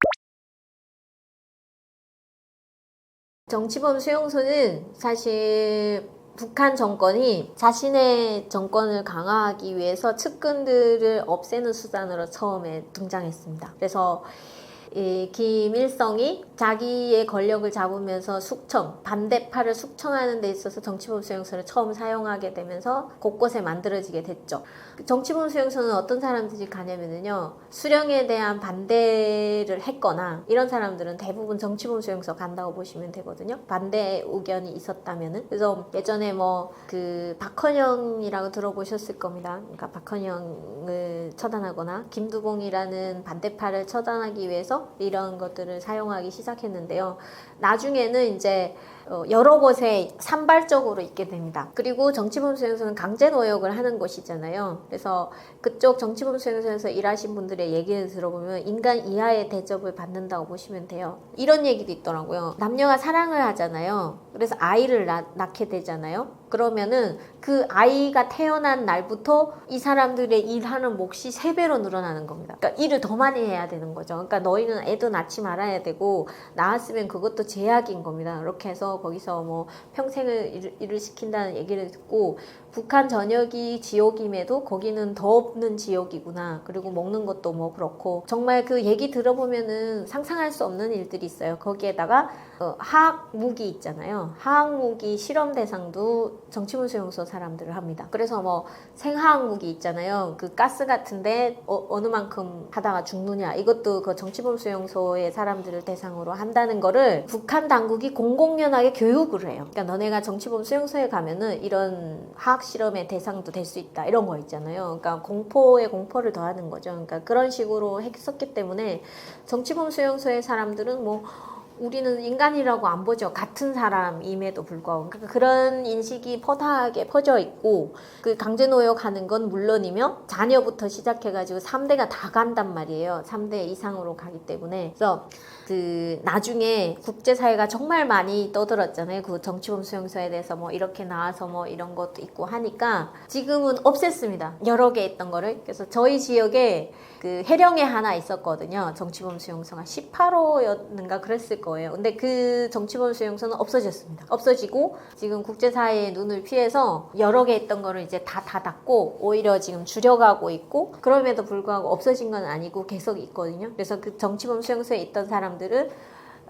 정치범 수용소는 사실 북한 정권이 자신의 정권을 강화하기 위해서 측근들을 없애는 수단으로 처음에 등장했습니다. 그래서 이 김일성이 자기의 권력을 잡으면서 반대파를 숙청하는 데 있어서 정치범 수용소를 처음 사용하게 되면서 곳곳에 만들어지게 됐죠. 정치범 수용소는 어떤 사람들이 가냐면요, 수령에 대한 반대를 했거나 이런 사람들은 대부분 정치범 수용소 간다고 보시면 되거든요. 반대 의견이 있었다면은. 그래서 예전에 그 박헌영이라고 들어보셨을 겁니다. 그러니까 박헌영을 처단하거나 김두봉이라는 반대파를 처단하기 위해서 이런 것들을 사용하기 시작했는데요. 나중에는 이제 여러 곳에 산발적으로 있게 됩니다. 그리고 정치범 수용소는 강제 노역을 하는 곳이잖아요. 그래서 그쪽 정치범 수용소에서 일하신 분들의 얘기를 들어보면 인간 이하의 대접을 받는다고 보시면 돼요. 이런 얘기도 있더라고요. 남녀가 사랑을 하잖아요. 그래서 아이를 낳게 되잖아요. 그러면은 그 아이가 태어난 날부터 이 사람들의 일하는 몫이 3배로 늘어나는 겁니다. 그러니까 일을 더 많이 해야 되는 거죠. 그러니까 너희는 애도 낳지 말아야 되고 낳았으면 그것도 제약인 겁니다. 이렇게 해서 거기서 평생을 일을 시킨다는 얘기를 듣고, 북한 전역이 지옥임에도 거기는 더 없는 지옥이구나. 그리고 먹는 것도 그렇고, 정말 그 얘기 들어보면은 상상할 수 없는 일들이 있어요. 거기에다가 화학 무기 있잖아요. 화학 무기 실험 대상도 정치범 수용소 사람들을 합니다. 그래서 생화학 무기 있잖아요. 그 가스 같은데 어느 만큼 하다가 죽느냐, 이것도 그 정치범 수용소의 사람들을 대상으로 한다는 거를 북한 당국이 공공연하게 교육을 해요. 그러니까 너네가 정치범 수용소에 가면은 이런 화학 실험의 대상도 될 수 있다, 이런 거 있잖아요. 그러니까 공포에 공포를 더하는 거죠. 그러니까 그런 식으로 했었기 때문에 정치범 수용소의 사람들은 우리는 인간이라고 안 보죠. 같은 사람임에도 불구하고. 그러니까 그런 인식이 퍼다하게 퍼져 있고, 그 강제노역하는 건 물론이며 자녀부터 시작해가지고 3대가 다 간단 말이에요. 3대 이상으로 가기 때문에. 그래서 그 나중에 국제사회가 정말 많이 떠들었잖아요. 그 정치범 수용소에 대해서 뭐 이렇게 나와서 뭐 이런 것도 있고 하니까 지금은 없앴습니다. 여러 개 있던 거를. 그래서 저희 지역에 그 해령에 하나 있었거든요. 정치범 수용소가 18호였는가 그랬을 거예요. 근데 그 정치범 수용소는 없어졌습니다. 없어지고 지금 국제사회의 눈을 피해서 여러 개 있던 거를 이제 다 닫았고 오히려 지금 줄여가고 있고, 그럼에도 불구하고 없어진 건 아니고 계속 있거든요. 그래서 그 정치범 수용소에 있던 사람들을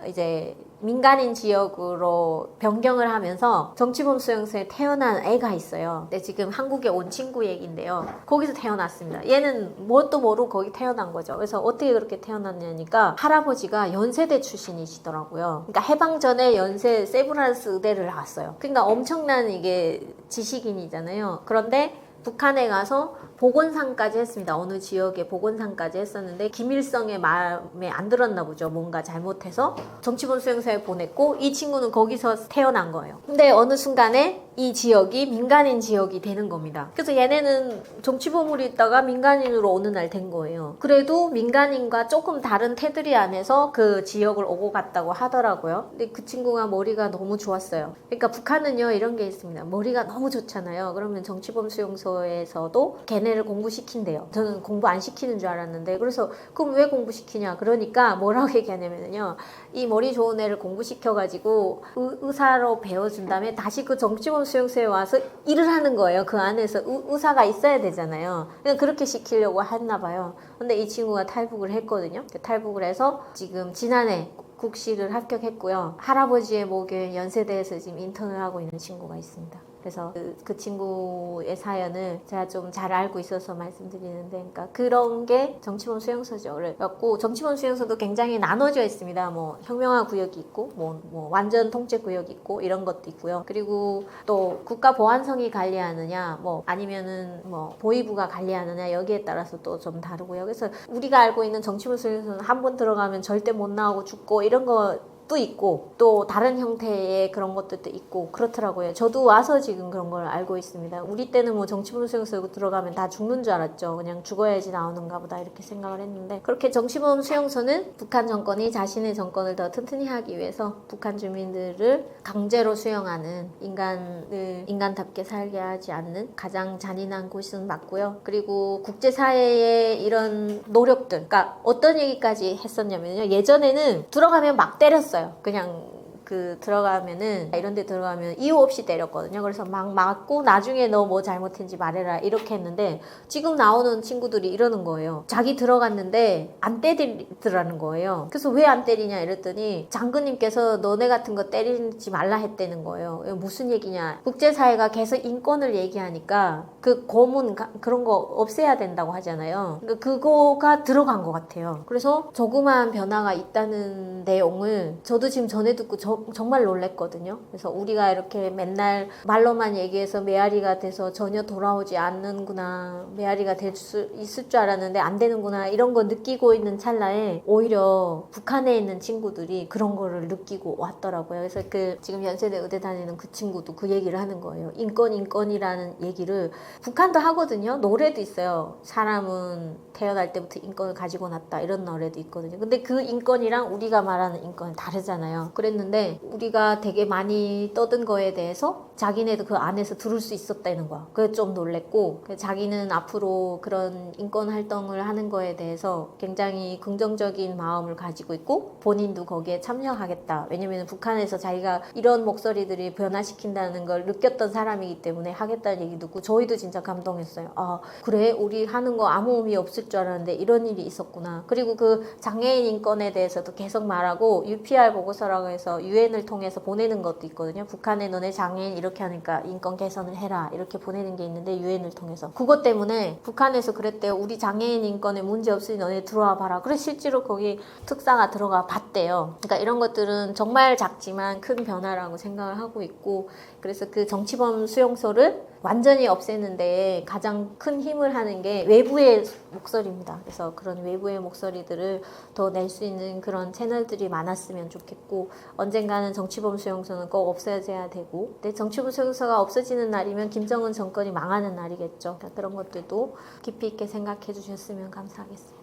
이제 민간인 지역으로 변경을 하면서 정치범 수용소에 태어난 애가 있어요. 근데 지금 한국에 온 친구 얘기인데요. 거기서 태어났습니다. 얘는 뭣도 모르고 거기 태어난 거죠. 그래서 어떻게 그렇게 태어났냐니까 할아버지가 연세대 출신이시더라고요. 그러니까 해방 전에 연세 세브란스 의대를 나왔어요. 그러니까 엄청난 이게 지식인이잖아요. 그런데 북한에 가서 보건상까지 했습니다. 어느 지역에 보건상까지 했었는데 김일성의 마음에 안 들었나 보죠. 뭔가 잘못해서 정치범 수용소에 보냈고, 이 친구는 거기서 태어난 거예요. 근데 어느 순간에 이 지역이 민간인 지역이 되는 겁니다. 그래서 얘네는 정치범으로 있다가 민간인으로 어느 날 된 거예요. 그래도 민간인과 조금 다른 테두리 안에서 그 지역을 오고 갔다고 하더라고요. 근데 그 친구가 머리가 너무 좋았어요. 그러니까 북한은요 이런 게 있습니다. 머리가 너무 좋잖아요. 그러면 정치범 수용소에서도 걔네를 공부시킨대요. 저는 공부 안 시키는 줄 알았는데, 그래서 그럼 왜 공부시키냐, 그러니까 뭐라고 얘기하냐면요, 이 머리 좋은 애를 공부시켜가지고 의사로 배워준 다음에 다시 그 정치범 수용소에 와서 일을 하는 거예요. 그 안에서 의사가 있어야 되잖아요. 그러니까 그렇게 시키려고 했나 봐요. 근데 이 친구가 탈북을 했거든요. 탈북을 해서 지금 지난해 국시를 합격했고요. 할아버지의 모교인 연세대에서 지금 인턴을 하고 있는 친구가 있습니다. 그래서 그 친구의 사연을 제가 좀 잘 알고 있어서 말씀드리는데, 그러니까 그런 게 정치범 수용소죠. 그래갖고 정치범 수용소도 굉장히 나눠져 있습니다. 뭐 혁명화 구역이 있고, 뭐 완전 통제 구역이 있고 이런 것도 있고요. 그리고 또 국가 보안성이 관리하느냐, 뭐 아니면은 뭐 보위부가 관리하느냐, 여기에 따라서 또 좀 다르고요. 그래서 우리가 알고 있는 정치범 수용소는 한 번 들어가면 절대 못 나오고 죽고 이런 거 또 있고, 또 다른 형태의 그런 것들도 있고 그렇더라고요. 저도 와서 지금 그런 걸 알고 있습니다. 우리 때는 뭐 정치범 수용소에 들어가면 다 죽는 줄 알았죠. 그냥 죽어야지 나오는가 보다 이렇게 생각을 했는데, 그렇게 정치범 수용소는 북한 정권이 자신의 정권을 더 튼튼히 하기 위해서 북한 주민들을 강제로 수용하는, 인간을 인간답게 살게 하지 않는 가장 잔인한 곳은 맞고요. 그리고 국제사회의 이런 노력들, 그러니까 어떤 얘기까지 했었냐면요, 예전에는 들어가면 막 때렸어요. 그냥 그 들어가면은, 이런 데 들어가면 이유 없이 때렸거든요. 그래서 막 맞고 나중에 너 뭐 잘못했는지 말해라 이렇게 했는데, 지금 나오는 친구들이 이러는 거예요. 자기 들어갔는데 안 때리더라는 거예요. 그래서 왜 안 때리냐 이랬더니 장군님께서 너네 같은 거 때리지 말라 했다는 거예요. 무슨 얘기냐, 국제사회가 계속 인권을 얘기하니까 그 고문 그런 거 없애야 된다고 하잖아요. 그러니까 그거가 들어간 것 같아요. 그래서 조그마한 변화가 있다는 내용을 저도 지금 전에 듣고 정말 놀랬거든요. 그래서 우리가 이렇게 맨날 말로만 얘기해서 메아리가 돼서 전혀 돌아오지 않는구나, 메아리가 될 수 있을 줄 알았는데 안 되는구나, 이런 거 느끼고 있는 찰나에 오히려 북한에 있는 친구들이 그런 거를 느끼고 왔더라고요. 그래서 그 지금 연세대 의대 다니는 그 친구도 그 얘기를 하는 거예요. 인권이라는 얘기를 북한도 하거든요. 노래도 있어요. 사람은 태어날 때부터 인권을 가지고 났다, 이런 노래도 있거든요. 근데 그 인권이랑 우리가 말하는 인권은 다르잖아요. 그랬는데 우리가 되게 많이 떠든 거에 대해서 자기네도 그 안에서 들을 수 있었다는 거야. 그게 좀 놀랬고, 자기는 앞으로 그런 인권 활동을 하는 거에 대해서 굉장히 긍정적인 마음을 가지고 있고 본인도 거기에 참여하겠다. 왜냐면 북한에서 자기가 이런 목소리들이 변화시킨다는 걸 느꼈던 사람이기 때문에 하겠다는 얘기 듣고 저희도 진짜 감동했어요. 아, 그래? 우리 하는 거 아무 의미 없을 줄 알았는데 이런 일이 있었구나. 그리고 그 장애인 인권에 대해서도 계속 말하고, UPR 보고서라고 해서 유엔을 통해서 보내는 것도 있거든요. 북한에 너네 장애인 이렇게 하니까 인권 개선을 해라, 이렇게 보내는 게 있는데 유엔을 통해서. 그것 때문에 북한에서 그랬대요. 우리 장애인 인권에 문제 없으니 너네 들어와 봐라. 그래서 실제로 거기 특사가 들어가 봤대요. 그러니까 이런 것들은 정말 작지만 큰 변화라고 생각을 하고 있고, 그래서 그 정치범 수용소를 완전히 없애는데 가장 큰 힘을 하는 게 외부의 목소리입니다. 그래서 그런 외부의 목소리들을 더 낼 수 있는 그런 채널들이 많았으면 좋겠고, 언젠가는 정치범 수용소는 꼭 없어져야 되고, 근데 정치범 수용소가 없어지는 날이면 김정은 정권이 망하는 날이겠죠. 그러니까 그런 것들도 깊이 있게 생각해 주셨으면 감사하겠습니다.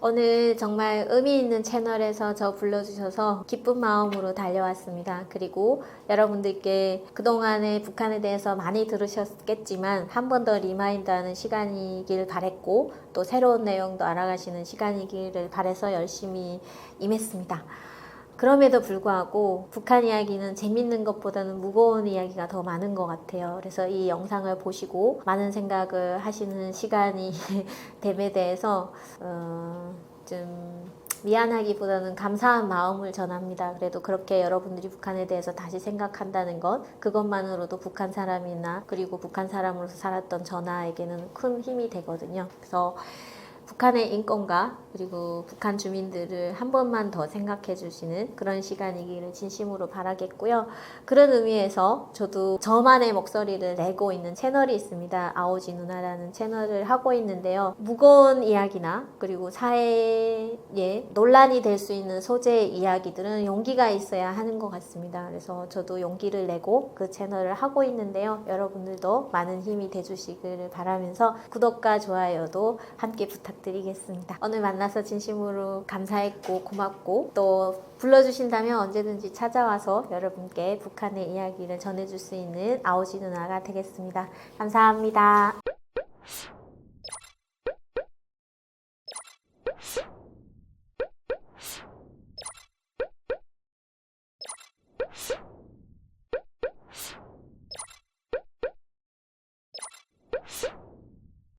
오늘 정말 의미 있는 채널에서 저 불러주셔서 기쁜 마음으로 달려왔습니다. 그리고 여러분들께 그동안에 북한에 대해서 많이 들으셨겠지만 한 번 더 리마인드하는 시간이길 바랬고, 또 새로운 내용도 알아가시는 시간이기를 바래서 열심히 임했습니다. 그럼에도 불구하고 북한 이야기는 재밌는 것보다는 무거운 이야기가 더 많은 것 같아요. 그래서 이 영상을 보시고 많은 생각을 하시는 시간이 됨에 대해서 좀 미안하기보다는 감사한 마음을 전합니다. 그래도 그렇게 여러분들이 북한에 대해서 다시 생각한다는 것, 그것만으로도 북한 사람이나 그리고 북한 사람으로서 살았던 저나에게는 큰 힘이 되거든요. 그래서 북한의 인권과 그리고 북한 주민들을 한 번만 더 생각해 주시는 그런 시간이기를 진심으로 바라겠고요. 그런 의미에서 저도 저만의 목소리를 내고 있는 채널이 있습니다. 아오지 누나라는 채널을 하고 있는데요. 무거운 이야기나 그리고 사회에 논란이 될 수 있는 소재의 이야기들은 용기가 있어야 하는 것 같습니다. 그래서 저도 용기를 내고 그 채널을 하고 있는데요. 여러분들도 많은 힘이 돼주시기를 바라면서 구독과 좋아요도 함께 부탁드리겠습니다. 오늘 만나서 진심으로 감사했고 고맙고, 또 불러주신다면 언제든지 찾아와서 여러분께 북한의 이야기를 전해줄 수 있는 아오지 누나가 되겠습니다. 감사합니다.